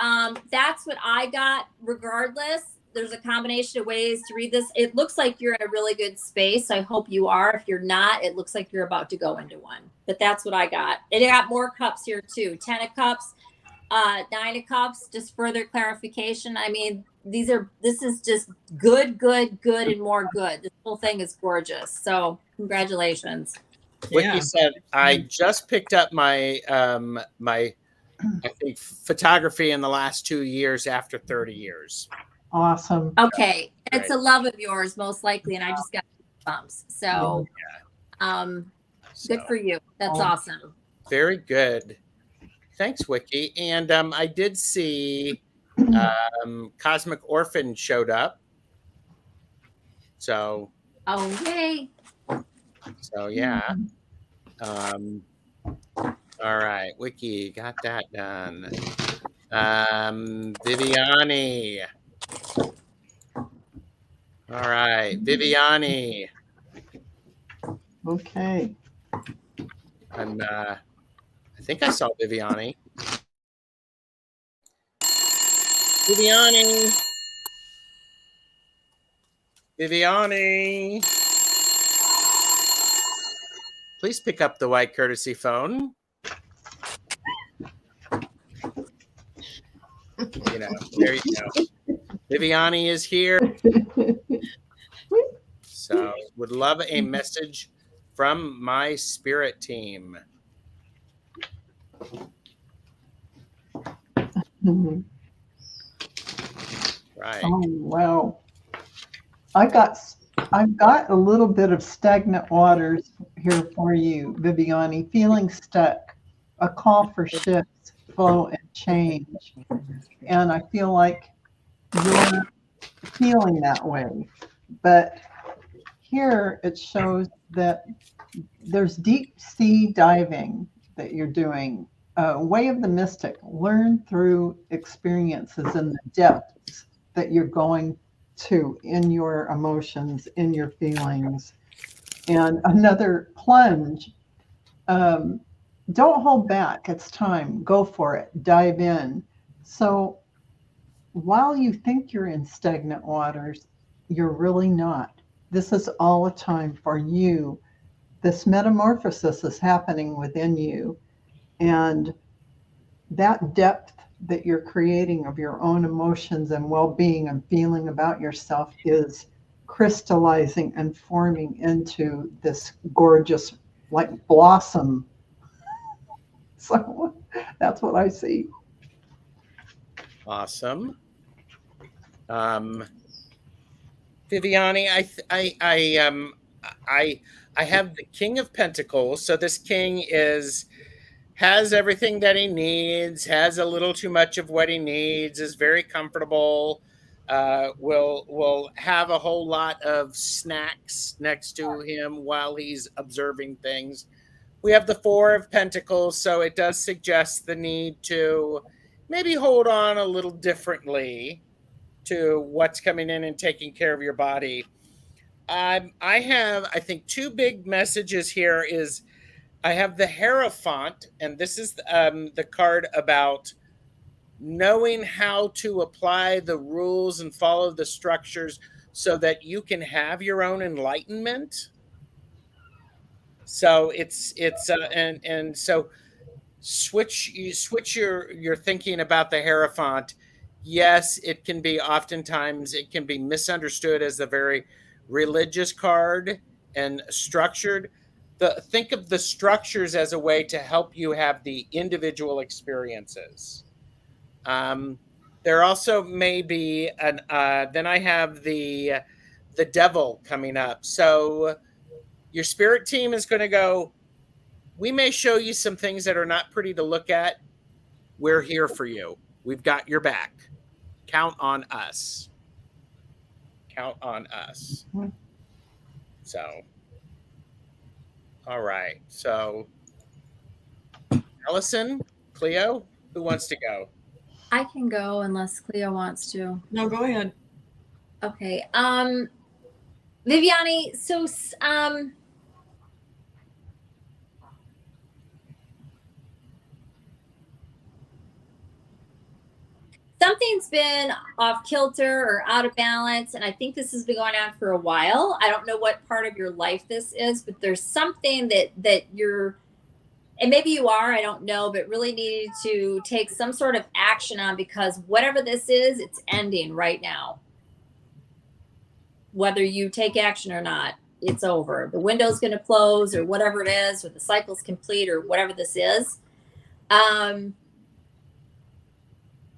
that's what I got regardless. There's a combination of ways to read this. It looks like you're in a really good space. I hope you are. If you're not, it looks like you're about to go into one. But that's what I got. And I got more cups here too. 10 of Cups, 9 of Cups, just further clarification. I mean, this is just good, and more good. This whole thing is gorgeous. So congratulations. Wiki said, I just picked up my I think photography in the last 2 years after 30 years. Awesome. Okay. It's a love of yours, most likely. And I just got bumps. So, good for you. That's awesome. Very good. Thanks, Wiki. And I did see Cosmic Orphan showed up. So. Okay. So, yeah. All right. Wiki, got that done. Viviani. All right, Viviani. Okay. And I think I saw Viviani. Viviani. Viviani. Please pick up the white courtesy phone. There you go. Viviani is here. So would love a message from my spirit team. Right. Oh, wow. I've got a little bit of stagnant waters here for you, Viviani. Feeling stuck, a call for shifts, flow, and change. And I feel like you're feeling that way. But here it shows that there's deep sea diving that you're doing. Way of the mystic. Learn through experiences in the depths that you're going to in your emotions, in your feelings. And another plunge. Don't hold back. It's time. Go for it. Dive in. So while you think you're in stagnant waters, you're really not. This is all a time for you. This metamorphosis is happening within you. And that depth that you're creating of your own emotions and well-being and feeling about yourself is crystallizing and forming into this gorgeous, like, blossom. So that's what I see. Awesome. Viviani, I have the King of Pentacles. So this king has everything that he needs, has a little too much of what he needs, is very comfortable, will have a whole lot of snacks next to him while he's observing things. We have the Four of Pentacles, so it does suggest the need to maybe hold on a little differently to what's coming in and taking care of your body. I have, I think, two big messages here is I have the Hierophant, and this is the card about knowing how to apply the rules and follow the structures so that you can have your own enlightenment. So and so switch your thinking about the Hierophant. Yes, it can be oftentimes it can be misunderstood as a very religious card and structured. Think of the structures as a way to help you have the individual experiences. There also may be then I have the devil coming up. So Your spirit team is going to go, we may show you some things that are not pretty to look at. We're here for you. We've got your back. Count on us. Count on us. So, all right. So, Allyson, Cleo, who wants to go? I can go unless Cleo wants to. No, go ahead. Okay. Viviani, so something's been off kilter or out of balance, and I think this has been going on for a while. I don't know what part of your life this is, but there's something that you're, and maybe you are, I don't know, but really needed to take some sort of action on, because whatever this is, it's ending right now. Whether you take action or not, it's over. The window's going to close, or whatever it is, or the cycle's complete, or whatever this is.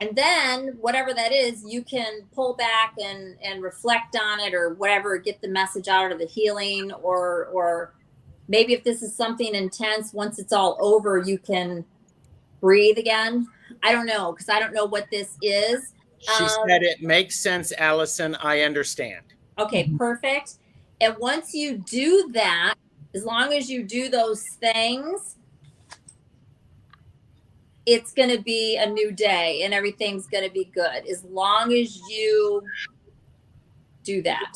And then whatever that is, you can pull back and reflect on it, or whatever, get the message out of the healing, or maybe if this is something intense, once it's all over, you can breathe again. I don't know, because I don't know what this is. She said it makes sense, Allyson. I understand. Okay, perfect. And once you do that, as long as you do those things, it's going to be a new day and everything's going to be good. As long as you do that.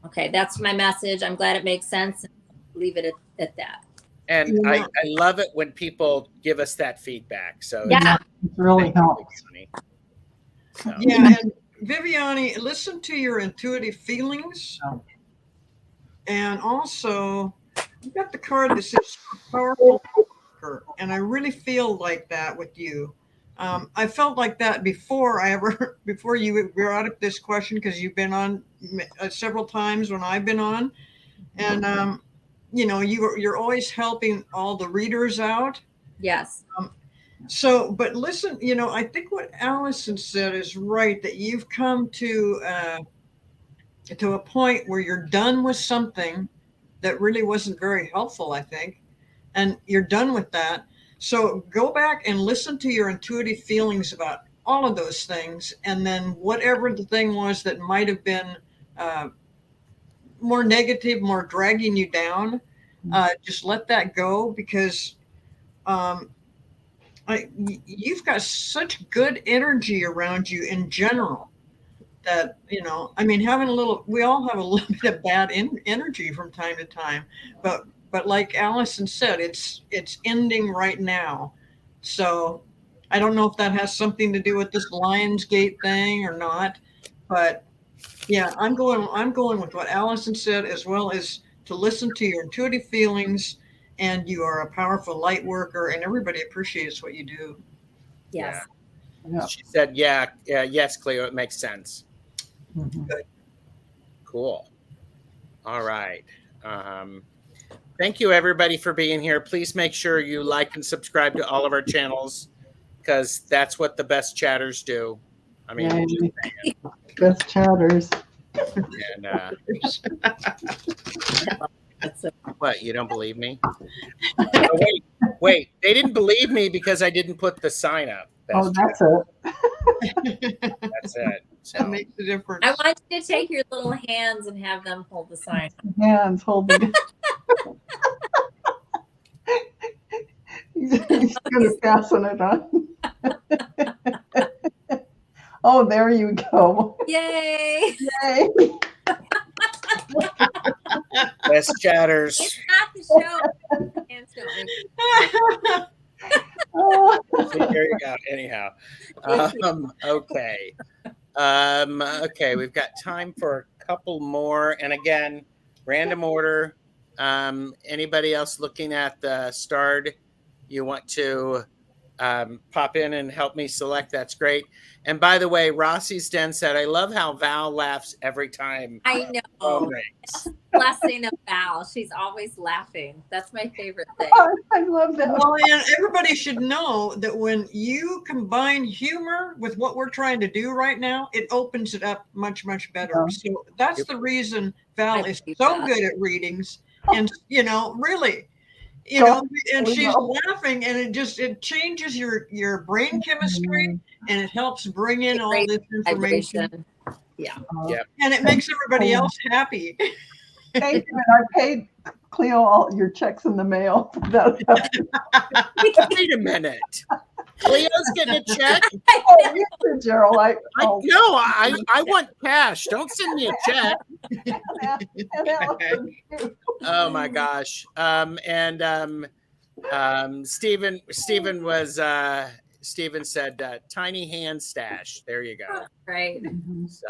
Okay, that's my message. I'm glad it makes sense. Leave it at that. And I love it when people give us that feedback. So yeah, it really helps. So. Yeah, and Viviani, listen to your intuitive feelings. And also, you got the card that says powerful, and I really feel like that with you. I felt like that before you brought up this question, because you've been on several times when I've been on, and you know, you're always helping all the readers out. Yes. So, but listen, you know, I think what Allyson said is right, that you've come to a point where you're done with something that really wasn't very helpful, I think, and you're done with that. So go back and listen to your intuitive feelings about all of those things, and then whatever the thing was that might have been more negative, more dragging you down, just let that go, because you've got such good energy around you in general that, you know, I mean, we all have a little bit of bad energy from time to time, but like Allyson said, it's ending right now. So I don't know if that has something to do with this Lionsgate thing or not, but yeah, I'm going with what Allyson said, as well as to listen to your intuitive feelings. And you are a powerful light worker, and everybody appreciates what you do. Yes. Yeah. She said, yes, Cleo, it makes sense. Good. Cool. All right. Thank you, everybody, for being here. Please make sure you like and subscribe to all of our channels, because that's what the best chatters do. I mean, best chatters. And what, you don't believe me? Oh, wait, they didn't believe me because I didn't put the sign up. That's it. That's it. So. That makes a difference. I want you to take your little hands and have them hold the sign. Hands holding. He's going to fasten it on. Oh, there you go. Yay! Yay! Best chatters. It's not the show. Hands don't So there you go. Anyhow, okay. Okay, we've got time for a couple more, and again, random order. Anybody else looking at the starred, you want to pop in and help me select? That's great. And by the way, Rossi's Den said, I love how Val laughs every time. I know. blessing of Val. She's always laughing. That's my favorite thing. I love that. Well, and everybody should know that when you combine humor with what we're trying to do right now, it opens it up much, much better. Yeah. So that's the reason Val I is believe so that. good at readings. And, really, Go and we she's go. laughing, and it changes your brain chemistry, and it helps bring in all Great this information, vibration. Yeah. Yeah. and it makes everybody else happy. Thank you. And I paid Cleo all your checks in the mail. Wait a minute. Cleo's getting a check? Oh, you too, Gerald. I want cash. Don't send me a check. And Allyson, too. Oh my gosh. Stephen said tiny hand stash. There you go. Right. So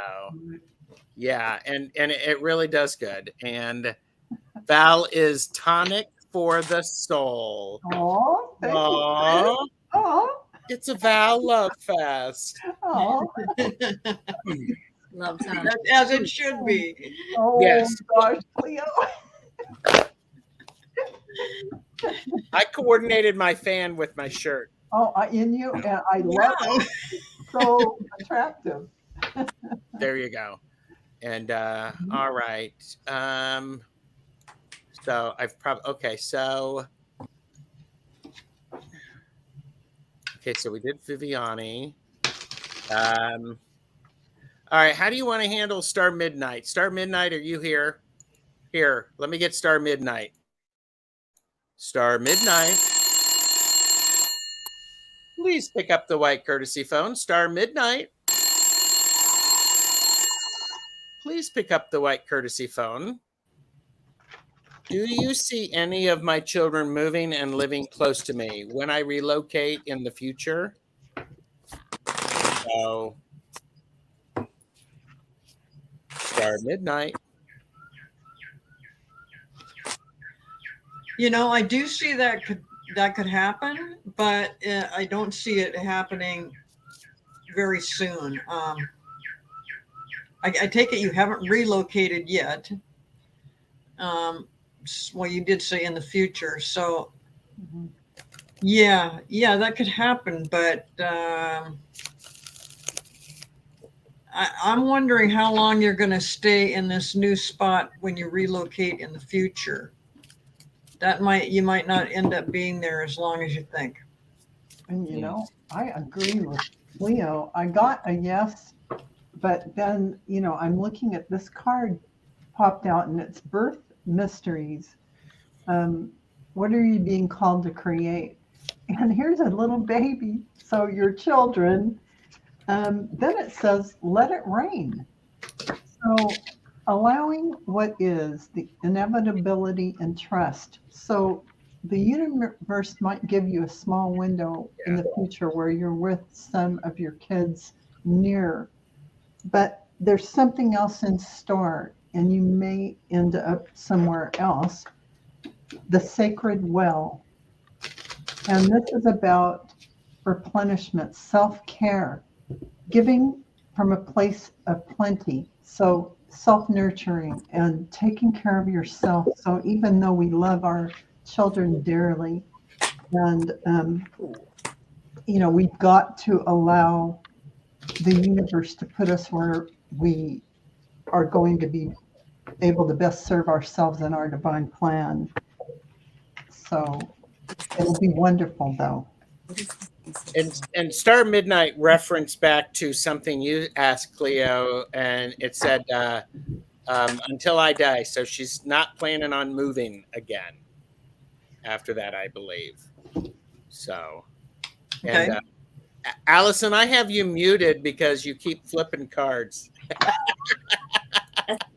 yeah, and it really does good. And Val is tonic for the soul. Oh, thank you. Aww. Oh, It's a Val love fest. oh, Love time. As it should be. oh Yes. gosh, Cleo. I coordinated my fan with my shirt. Oh, and I love Wow. it. So attractive. There you go. And all right. So I've probably so we did Viviani. All right, how do you want to handle Star Midnight? Star Midnight, are you here? Here, let me get Star Midnight. Star Midnight. Please pick up the white courtesy phone. Star Midnight. Please pick up the white courtesy phone. Do you see any of my children moving and living close to me when I relocate in the future? So, Star Midnight. I do see that could happen, but I don't see it happening very soon. I take it you haven't relocated yet. Well, you did say in the future, so yeah, that could happen. But I'm wondering how long you're going to stay in this new spot when you relocate in the future. You might not end up being there as long as you think. And I agree with Cleo. I got a yes, but then I'm looking at this card popped out, and it's birth mysteries. What are you being called to create? And here's a little baby. So your children. Then it says, let it rain. So allowing what is, the inevitability and trust. So the universe might give you a small window in the future where you're with some of your kids near, but there's something else in store, and you may end up somewhere else. The sacred well. And this is about replenishment, self-care, giving from a place of plenty. So self-nurturing and taking care of yourself. So even though we love our children dearly, and we've got to allow the universe to put us where we are going to be able to best serve ourselves and our divine plan. So it'll be wonderful, though. And Star Midnight referenced back to something you asked, Cleo, and it said, until I die. So she's not planning on moving again after that, I believe. So, and Okay. Allyson, I have you muted because you keep flipping cards.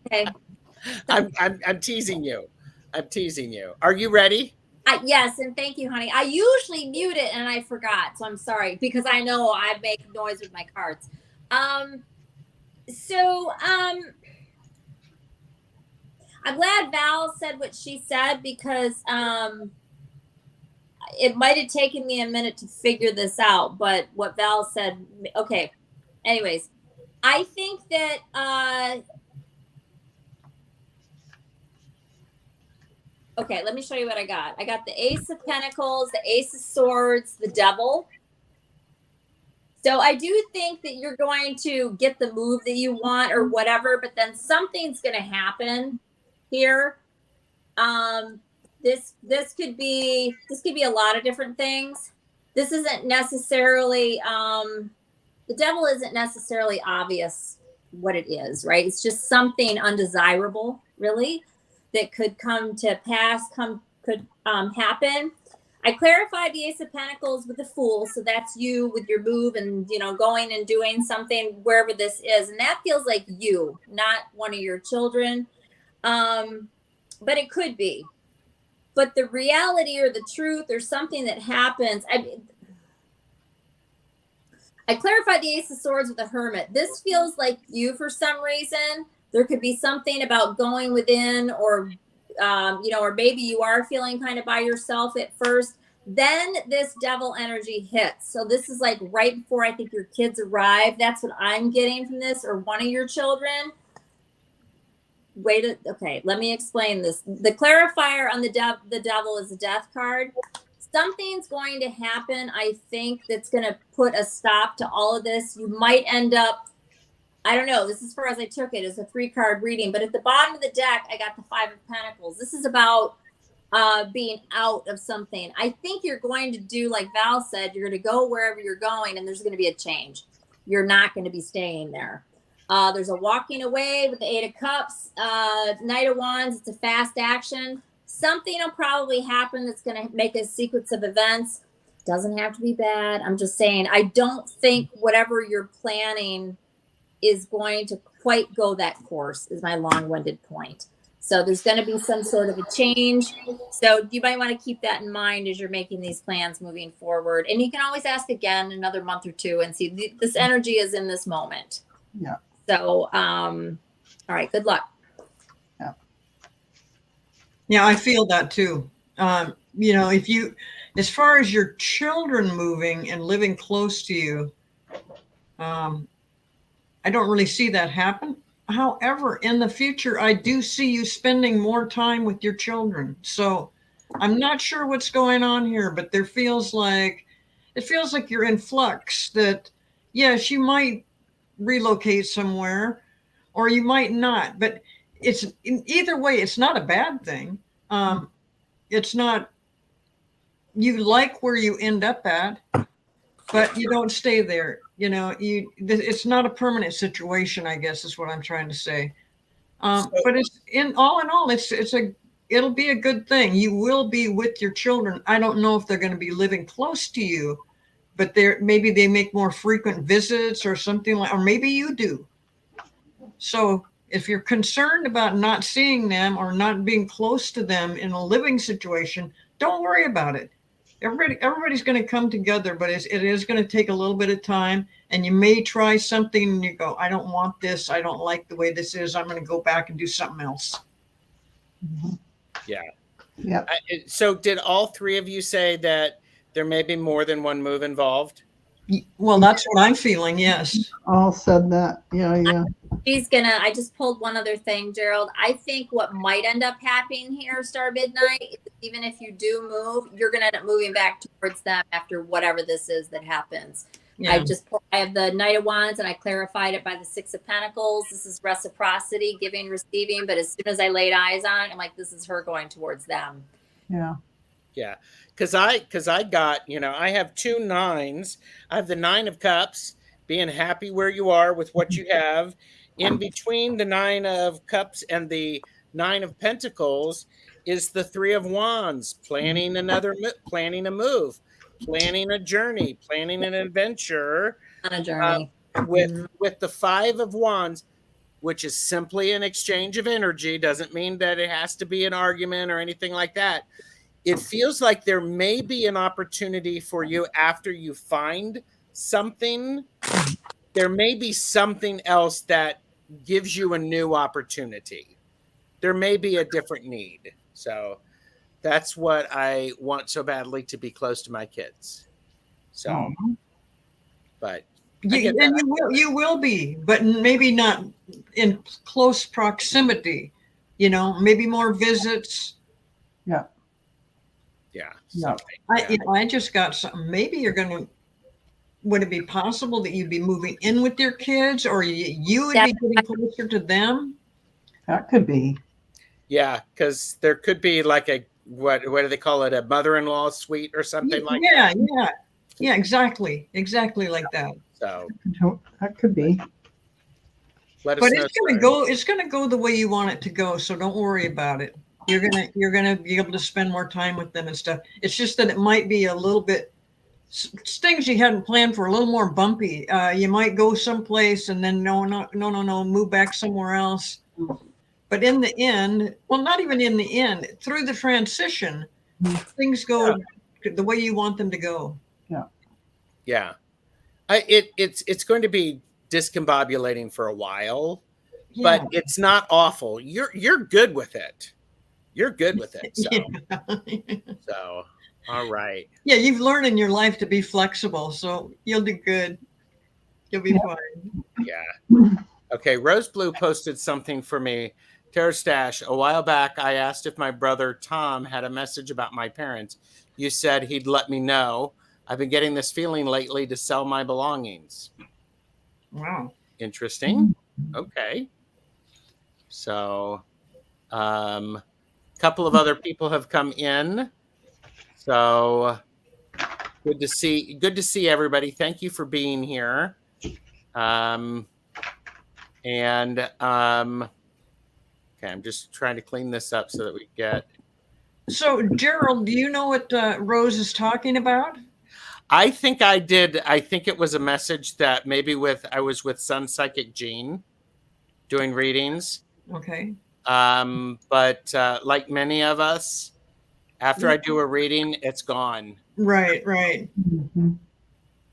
Okay. I'm teasing you. I'm teasing you. Are you ready? Yes, and thank you, honey. I usually mute it and I forgot, so I'm sorry, because I know I make noise with my cards. I'm glad Val said what she said, because it might have taken me a minute to figure this out, but what Val said, okay. Anyways, I think that okay, let me show you what I got. I got the Ace of Pentacles, the Ace of Swords, the Devil. So I do think that you're going to get the move that you want or whatever, but then something's going to happen here. This could be a lot of different things. This isn't necessarily the devil isn't necessarily obvious what it is, right? It's just something undesirable, really, that could come to pass, could happen. I clarified the Ace of Pentacles with the Fool, so that's you with your move and, you know, going and doing something wherever this is, and that feels like you, not one of your children, but it could be. But the reality or the truth or something that happens, I clarified the Ace of Swords with the Hermit. This feels like you for some reason. There could be something about going within, or you know, or maybe you are feeling kind of by yourself at first. Then this devil energy hits. So this is like right before I think your kids arrive. That's what I'm getting from this, or one of your children. Okay, let me explain this. The clarifier on the devil is a death card. Something's going to happen, I think, that's going to put a stop to all of this. You might end up, I don't know, this is as far as I took it, as a 3-card reading, but at the bottom of the deck, I got the 5 of Pentacles. This is about being out of something. I think you're going to do, like Val said, you're going to go wherever you're going, and there's going to be a change. You're not going to be staying there. There's a walking away with the 8 of Cups, Knight of Wands. It's a fast action. Something will probably happen that's going to make a sequence of events. Doesn't have to be bad. I'm just saying, I don't think whatever you're planning is going to quite go that course, is my long-winded point. So there's going to be some sort of a change. So you might want to keep that in mind as you're making these plans moving forward. And you can always ask again another month or two and see this energy is in this moment. Yeah. So, all right, good luck. Yeah. Yeah, I feel that too. You know, if you, as far as your children moving and living close to you, I don't really see that happen. However, in the future, I do see you spending more time with your children. So I'm not sure what's going on here, but it feels like you're in flux, that, yes, you might relocate somewhere or you might not, but it's in either way, it's not a bad thing. It's not, you like where you end up at, but you don't stay there. You know, it's not a permanent situation, I guess is what I'm trying to say. But it's all in all, it'll be a good thing. You will be with your children. I don't know if they're going to be living close to you, but maybe they make more frequent visits or something like, or maybe you do. So if you're concerned about not seeing them or not being close to them in a living situation, don't worry about it. Everybody's going to come together, but it is going to take a little bit of time, and you may try something and you go, I don't want this. I don't like the way this is. I'm going to go back and do something else. Mm-hmm. Yeah. Yeah. So did all 3 of you say that there may be more than one move involved? Well, that's what I'm feeling. Yes. All said that. Yeah. I just pulled one other thing, Gerald. I think what might end up happening here, Star Midnight, is even if you do move, you're going to end up moving back towards them after whatever this is that happens. Yeah. I have the Knight of Wands, and I clarified it by the 6 of Pentacles. This is reciprocity, giving, receiving. But as soon as I laid eyes on it, I'm like, this is her going towards them. Yeah. Yeah. Because I got, I have 2 9s. I have the 9 of Cups, being happy where you are with what you have. In between the 9 of Cups and the 9 of Pentacles is the 3 of Wands, planning a move, planning a journey, planning an adventure. On a journey. With the 5 of Wands, which is simply an exchange of energy, doesn't mean that it has to be an argument or anything like that. It feels like there may be an opportunity for you after you find something. There may be something else that gives you a new opportunity. There may be a different need. So that's what I want so badly, to be close to my kids. So, but you will be, but maybe not in close proximity, maybe more visits, Yeah. Yeah. Yeah. Something. I just got something. Maybe you're going to, would it be possible that you'd be moving in with your kids, or you would be getting closer to them? That could be. Yeah, because there could be like a what do they call it? A mother-in-law suite or something like that. Yeah, exactly like that. So That could be. let But us know. it's gonna go the way you want it to go, so don't worry about it. You're gonna be able to spend more time with them and stuff. It's just that it might be a little bit things you hadn't planned for, a little more bumpy. You might go someplace and then no, move back somewhere else. But in the end, well, not even in the end, through the transition, things go the way you want them to go. Yeah. It's going to be discombobulating for a while, but it's not awful. You're good with it. You're good with it. So, so all right. Yeah, you've learned in your life to be flexible, so you'll do good. You'll be fine. Yeah. Okay. Rose Blue posted something for me. Terror Stash, a while back, I asked if my brother Tom had a message about my parents. You said he'd let me know. I've been getting this feeling lately to sell my belongings. Wow. Interesting. Okay. So, couple of other people have come in. So good to see everybody. Thank you for being here. Okay, I'm just trying to clean this up so that we get. So, Gerald, do you know what Rose is talking about? I think I did. I think it was a message that maybe I was with Sun Psychic Jean doing readings. Okay. But like many of us, after I do a reading, it's gone. Right. Mm-hmm.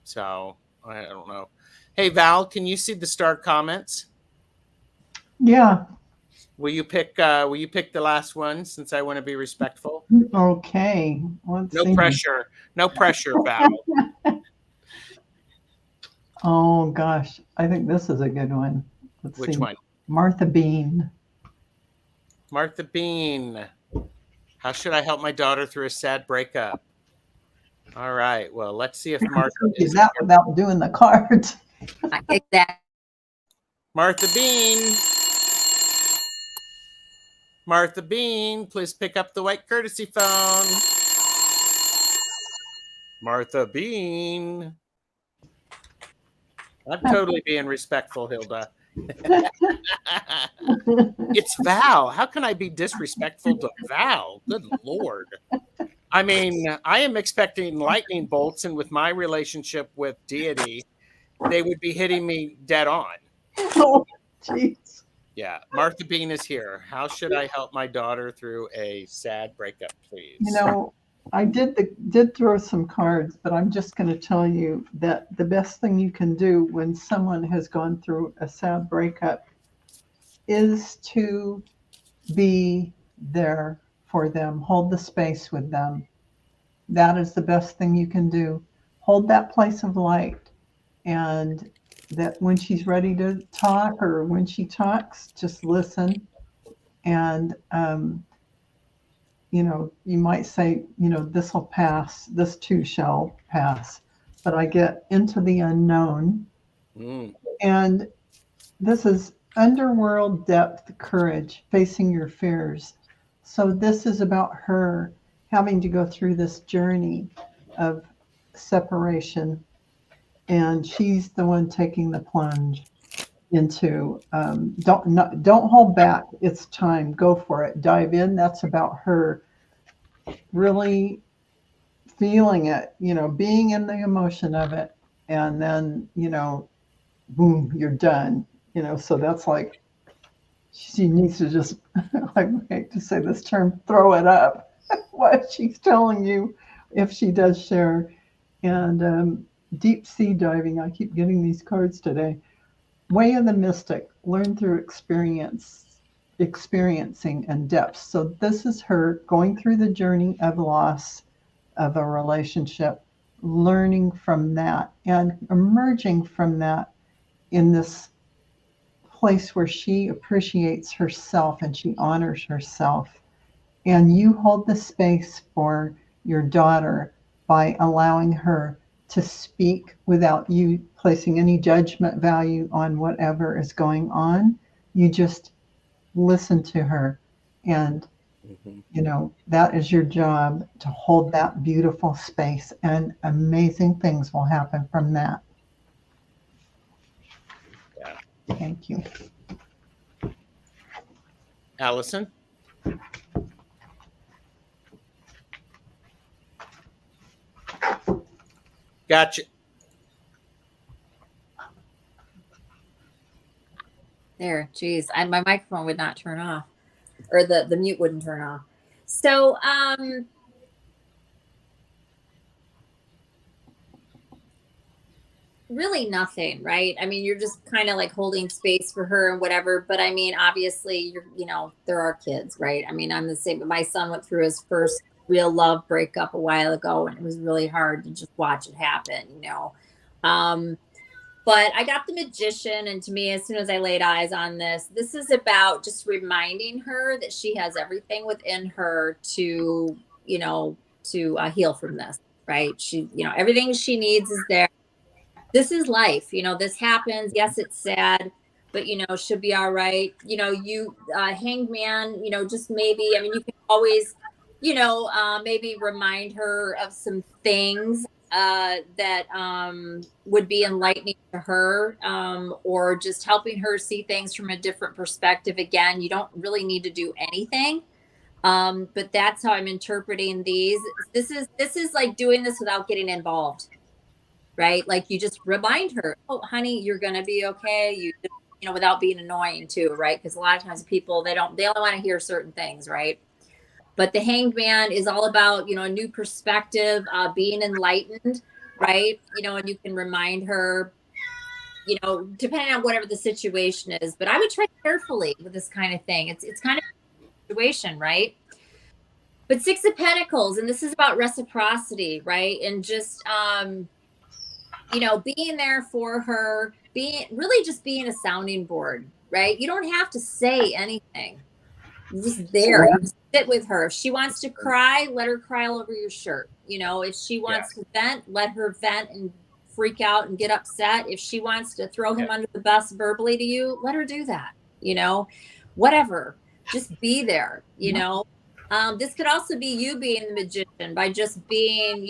So I don't know. Hey, Val, can you see the start comments? Yeah. Will you pick the last one since I want to be respectful? Okay. Let's see. Pressure. No pressure, Val. Oh gosh, I think this is a good one. Which one? Martha Bean. Martha Bean. How should I help my daughter through a sad breakup? All right. Well, let's see if Martha is that without doing the cards. Exactly. Martha Bean. Martha Bean, please pick up the white courtesy phone. Martha Bean. I'm totally being respectful, Hilda. It's Val. How can I be disrespectful to Val? Good Lord. I mean, I am expecting lightning bolts, and with my relationship with deity, they would be hitting me dead on. Oh, jeez. Yeah, Martha Bean is here. How should I help my daughter through a sad breakup, please? You know, I did throw some cards, but I'm just going to tell you that the best thing you can do when someone has gone through a sad breakup is to be there for them, hold the space with them. That is the best thing you can do. Hold that place of light, and that when she's ready to talk or when she talks, just listen. And you might say, this will pass, this too shall pass. But I get into the unknown. And this is underworld depth courage, facing your fears. So this is about her having to go through this journey of separation. And she's the one taking the plunge into, don't hold back. It's time. Go for it. Dive in. That's about her really feeling it, being in the emotion of it. And then, boom, you're done. So that's like, she needs to just, I hate to say this term, throw it up what she's telling you if she does share. And deep sea diving, I keep getting these cards today. Way of the mystic, learn through experiencing and depth. So this is her going through the journey of loss of a relationship, learning from that and emerging from that in this place where she appreciates herself and she honors herself. And you hold the space for your daughter by allowing her to speak without you placing any judgment value on whatever is going on. You just listen to her. And, that is your job, to hold that beautiful space, and amazing things will happen from that. Yeah. Thank you. Allyson? Gotcha. There, geez, my microphone would not turn off, or the mute wouldn't turn off. So, really nothing, right? I mean, you're just kind of like holding space for her and whatever. But I mean, obviously, there are kids, right? I mean, I'm the same. But my son went through his first real love breakup a while ago, and it was really hard to just watch it happen, But I got the Magician, and to me, as soon as I laid eyes on this is about just reminding her that she has everything within her to heal from this, right? She, everything she needs is there. This is life. This happens. Yes, it's sad, but she'll be all right. Hanged Man, just maybe, I mean, you can always, maybe remind her of some things that would be enlightening to her, or just helping her see things from a different perspective. Again, you don't really need to do anything. But that's how I'm interpreting these. This is like doing this without getting involved. Right? Like, you just remind her, oh, honey, you're going to be okay. Without being annoying too. Right? Because a lot of times people, they only want to hear certain things. Right? But the Hanged Man is all about, a new perspective, being enlightened. Right? And you can remind her, depending on whatever the situation is, but I would try carefully with this kind of thing. It's kind of a situation, right? But Six of Pentacles, and this is about reciprocity, right? And just, being there for her, just being a sounding board, right? You don't have to say anything. You're just there. You just sit with her. If she wants to cry, let her cry all over your shirt. If she wants to vent, let her vent and freak out and get upset. If she wants to throw him under the bus verbally to you, let her do that. Whatever. Just be there, This could also be you being the magician by just being,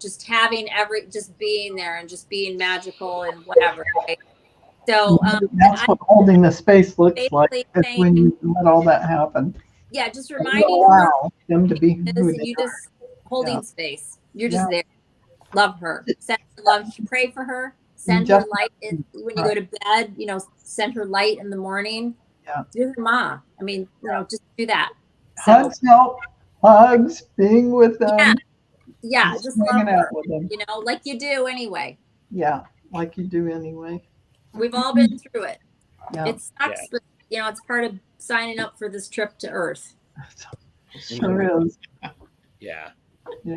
just having just being there and just being magical and whatever. Right? So that's what holding the space looks like. It's when you let all that happen. Yeah, just reminding her them to be who you just holding space. You're just there. Love her. Send her love. Pray for her. Send her light when you go to bed. Send her light in the morning. Yeah. Do her ma. I mean, just do that. Hugs help. Hugs, being with them. Yeah, just love her. With them. Like you do anyway. Yeah, like you do anyway. We've all been through it. Yeah. It sucks, but it's part of signing up for this trip to Earth. Sure is. Yeah. Yeah.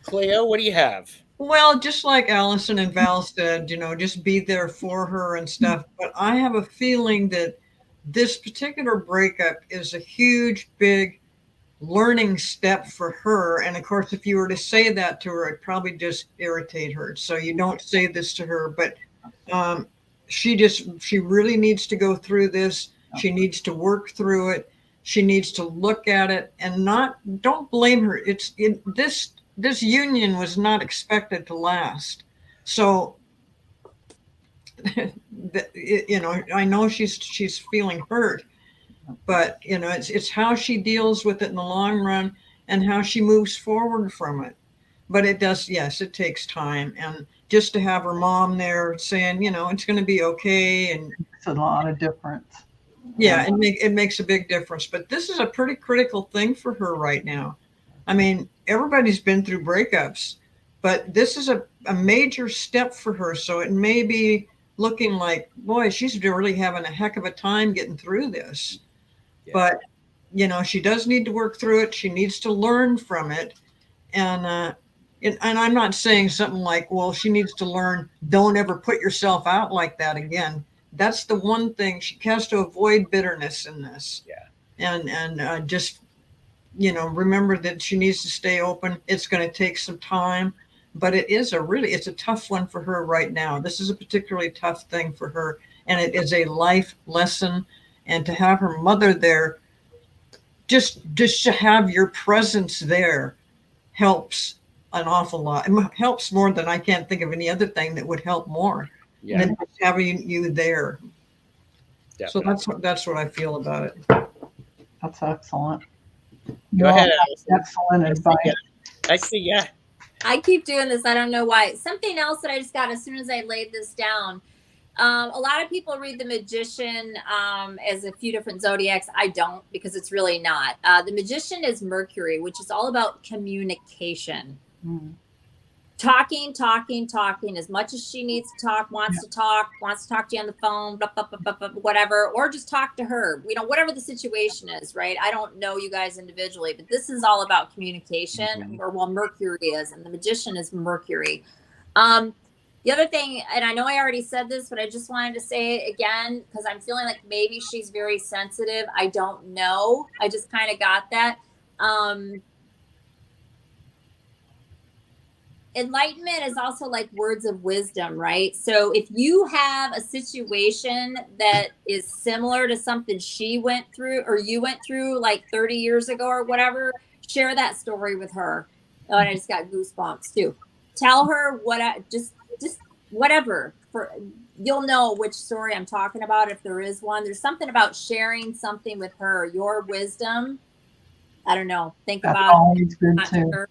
Cleo, what do you have? Well, just like Allyson and Val said, just be there for her and stuff. But I have a feeling that this particular breakup is a huge, big learning step for her. And of course, if you were to say that to her, it'd probably just irritate her. So you don't say this to her, but she really needs to go through this. She needs to work through it. She needs to look at it and don't blame her. This union was not expected to last. So, I know she's feeling hurt, but it's how she deals with it in the long run and how she moves forward from it. But it does, yes, it takes time. And just to have her mom there saying, it's going to be okay. And it's a lot of difference. Yeah, it makes a big difference. But this is a pretty critical thing for her right now. I mean, everybody's been through breakups, but this is a major step for her. So it may be looking like, boy, she's really having a heck of a time getting through this. Yeah. But, she does need to work through it. She needs to learn from it. And I'm not saying something like, well, she needs to learn, don't ever put yourself out like that again. That's the one thing. She has to avoid bitterness in this. Yeah. And just, remember that she needs to stay open. It's going to take some time, but it's a tough one for her right now. This is a particularly tough thing for her, and it is a life lesson. And to have her mother there, just to have your presence there helps an awful lot. It helps more than I can't think of any other thing that would help more than just having you there. Definitely. So that's what I feel about it. That's excellent. Go ahead, Allyson. Excellent advice. I see, yeah. I keep doing this. I don't know why. Something else that I just got as soon as I laid this down. A lot of people read the Magician as a few different zodiacs. I don't, because it's really not. The Magician is Mercury, which is all about communication. Talking as much as she needs to talk, wants to talk to you on the phone, blah, blah, blah, blah, blah, whatever, or just talk to her, whatever the situation is, right? I don't know you guys individually, but this is all about communication, or Mercury is, and the Magician is Mercury. The other thing, and I know I already said this, but I just wanted to say it again, because I'm feeling like maybe she's very sensitive. I don't know. I just kind of got that. Enlightenment is also like words of wisdom, right? So if you have a situation that is similar to something she went through or you went through like 30 years ago or whatever, share that story with her. Oh, and I just got goosebumps too. Tell her just whatever, you'll know which story I'm talking about if there is one. There's something about sharing something with her, your wisdom. I don't know. Think That's about always good too. her.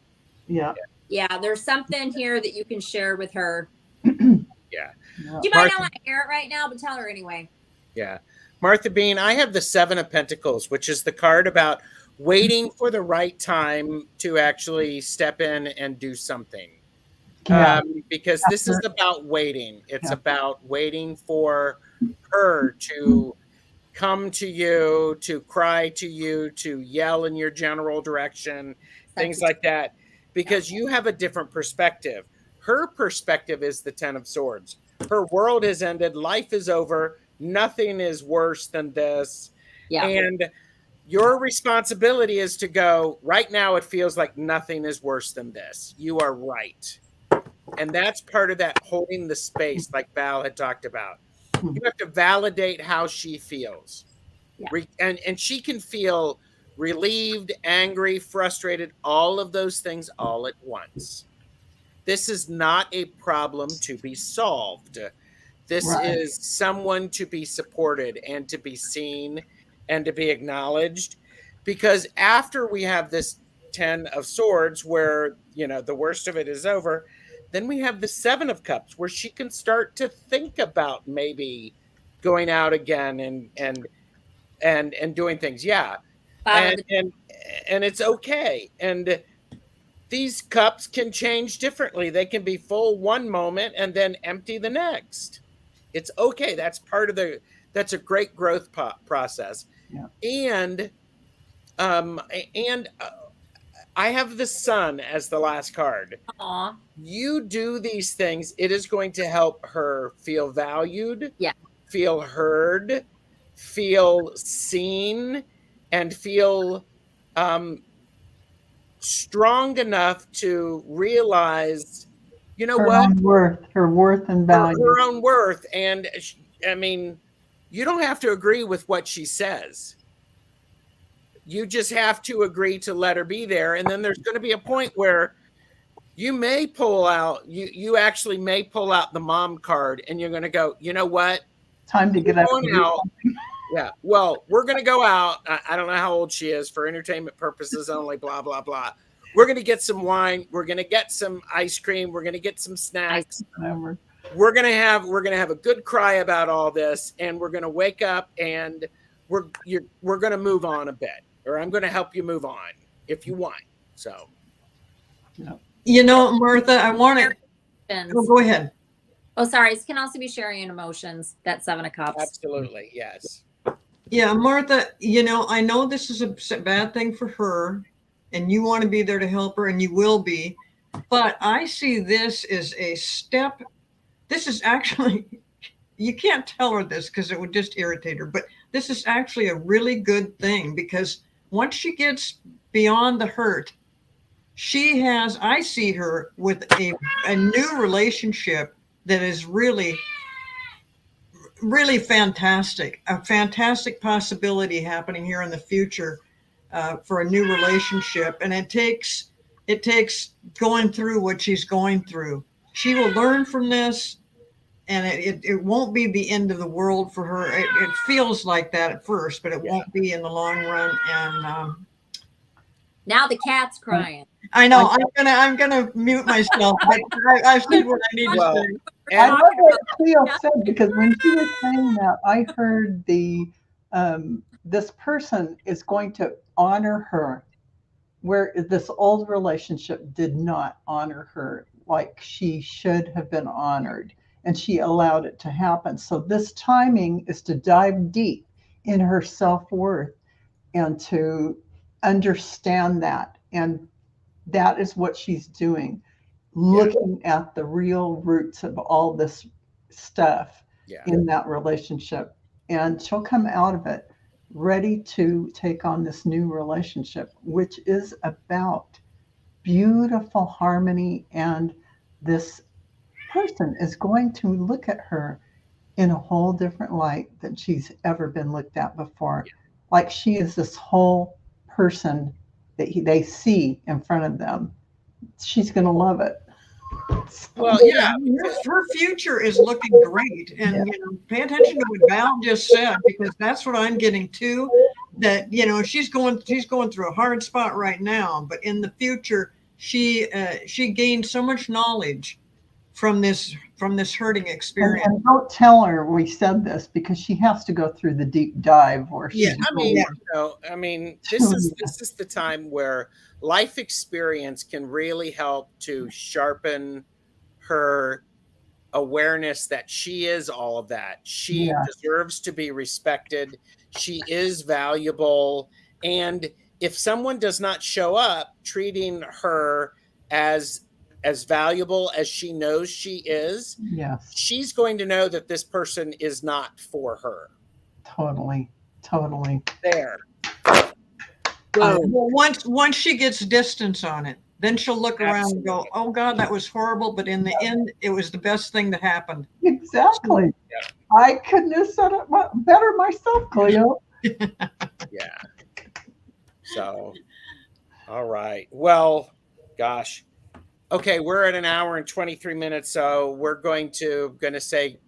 Yeah. There's something here that you can share with her. Yeah. You might not want to hear it right now, but tell her anyway. Yeah. Martha Bean, I have the Seven of Pentacles, which is the card about waiting for the right time to actually step in and do something. Because this is about waiting. It's about waiting for her to come to you, to cry to you, to yell in your general direction, things like that, because you have a different perspective. Her perspective is the Ten of Swords. Her world has ended. Life is over. Nothing is worse than this. Yeah. And your responsibility is to go, right now it feels like nothing is worse than this. You are right. And that's part of that holding the space, like Val had talked about. You have to validate how she feels. Yeah. And she can feel relieved, angry, frustrated, all of those things all at once. This is not a problem to be solved. This is someone to be supported and to be seen and to be acknowledged. Because after we have this Ten of Swords, where, the worst of it is over, then we have the Seven of Cups, where she can start to think about maybe going out again and doing things. Yeah. And it's okay. And these cups can change differently. They can be full one moment and then empty the next. It's okay. That's that's a great growth process. Yeah. And I have the Sun as the last card. Aww. You do these things, it is going to help her feel valued, feel heard, feel seen, and feel strong enough to realize, her worth and value. Her own worth. And you don't have to agree with what she says. You just have to agree to let her be there. And then there's going to be a point where you may pull out, you actually may pull out the mom card, and you're going to go, you know what? Time to get out. Yeah. Well, we're going to go out. I don't know how old she is, for entertainment purposes only, blah, blah, blah. We're going to get some wine. We're going to get some ice cream. We're going to get some snacks. We're going to have a good cry about all this. And we're going to wake up and we're going to move on a bit, or I'm going to help you move on if you want. So, Martha, I want to go ahead. Oh, sorry. It can also be sharing emotions. That Seven of Cups. Absolutely. Yes. Yeah, Martha, I know this is a bad thing for her, and you want to be there to help her, and you will be. But I see this as a step. This is actually, you can't tell her this because it would just irritate her, but this is actually a really good thing, because once she gets beyond the hurt, I see her with a new relationship that is really, really fantastic, a fantastic possibility happening here in the future for a new relationship. And it takes going through what she's going through. She will learn from this, and it won't be the end of the world for her. It feels like that at first, but it won't be in the long run. And now the cat's crying. I know I'm gonna mute myself, but I've said what I need to say. I love what Cleo said, because when she was saying that, I heard this person is going to honor her, where this old relationship did not honor her like she should have been honored, and she allowed it to happen. So this timing is to dive deep in her self-worth and to understand that. And that is what she's doing, looking at the real roots of all this stuff in that relationship. And she'll come out of it ready to take on this new relationship, which is about beautiful harmony. And this person is going to look at her in a whole different light than she's ever been looked at before. Like she is this whole person that they see in front of them. She's going to love it. Well, her future is looking great, and pay attention to what Val just said, because that's what I'm getting too. That she's going through a hard spot right now, but in the future, she gained so much knowledge from this hurting experience. And don't tell her we said this, because she has to go through the deep dive. Or this is the time where life experience can really help to sharpen her awareness that she is all of that. She deserves to be respected. She is valuable. And if someone does not show up treating her as valuable as she knows she is, she's going to know that this person is not for her. Totally. There. Well, once she gets distance on it, then she'll look around and go, "Oh God, that was horrible." But in the end, it was the best thing that happened. Exactly. I couldn't have said it better myself, Cleo. So, all right. Well, gosh. Okay, we're at an hour and 23 minutes, so we're going to say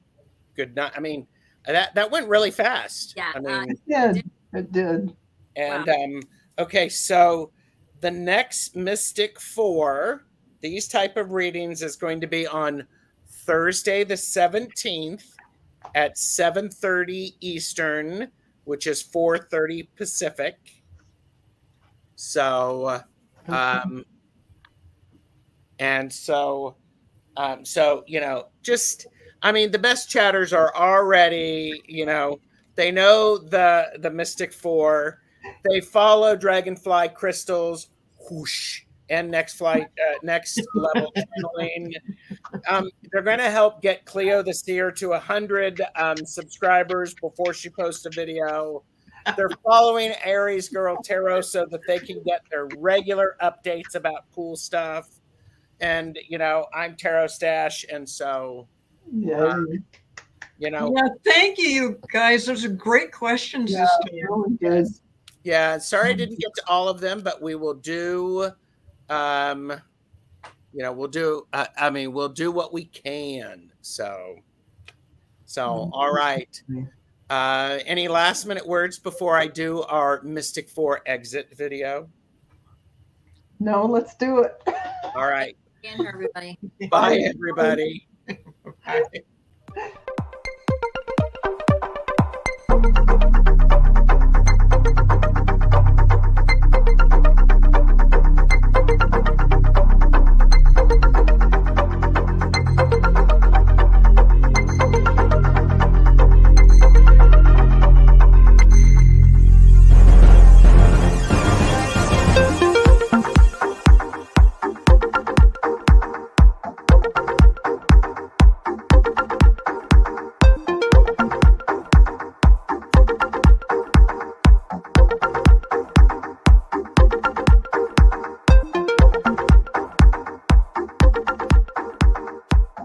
good night. I mean, that went really fast. Yeah, I mean, it did. And okay, so the next Mystic 4, these type of readings is going to be on Thursday the 17th at 7:30 Eastern, which is 4:30 Pacific. So, the best chatters are already, they know the Mystic 4. They follow Dragonfly Crystals, whoosh, and next level channeling. They're going to help get Cleo the Seer to 100 subscribers before she posts a video. They're following Aries Girl Tarot so that they can get their regular updates about cool stuff. And, I'm Tarot Stash. And so, thank you guys. Those are great questions. Really good. Yeah, sorry I didn't get to all of them, but we will do, we'll do what we can. So all right. Any last minute words before I do our Mystic 4 exit video? No, let's do it. All right. Again, everybody. Bye, everybody. Bye.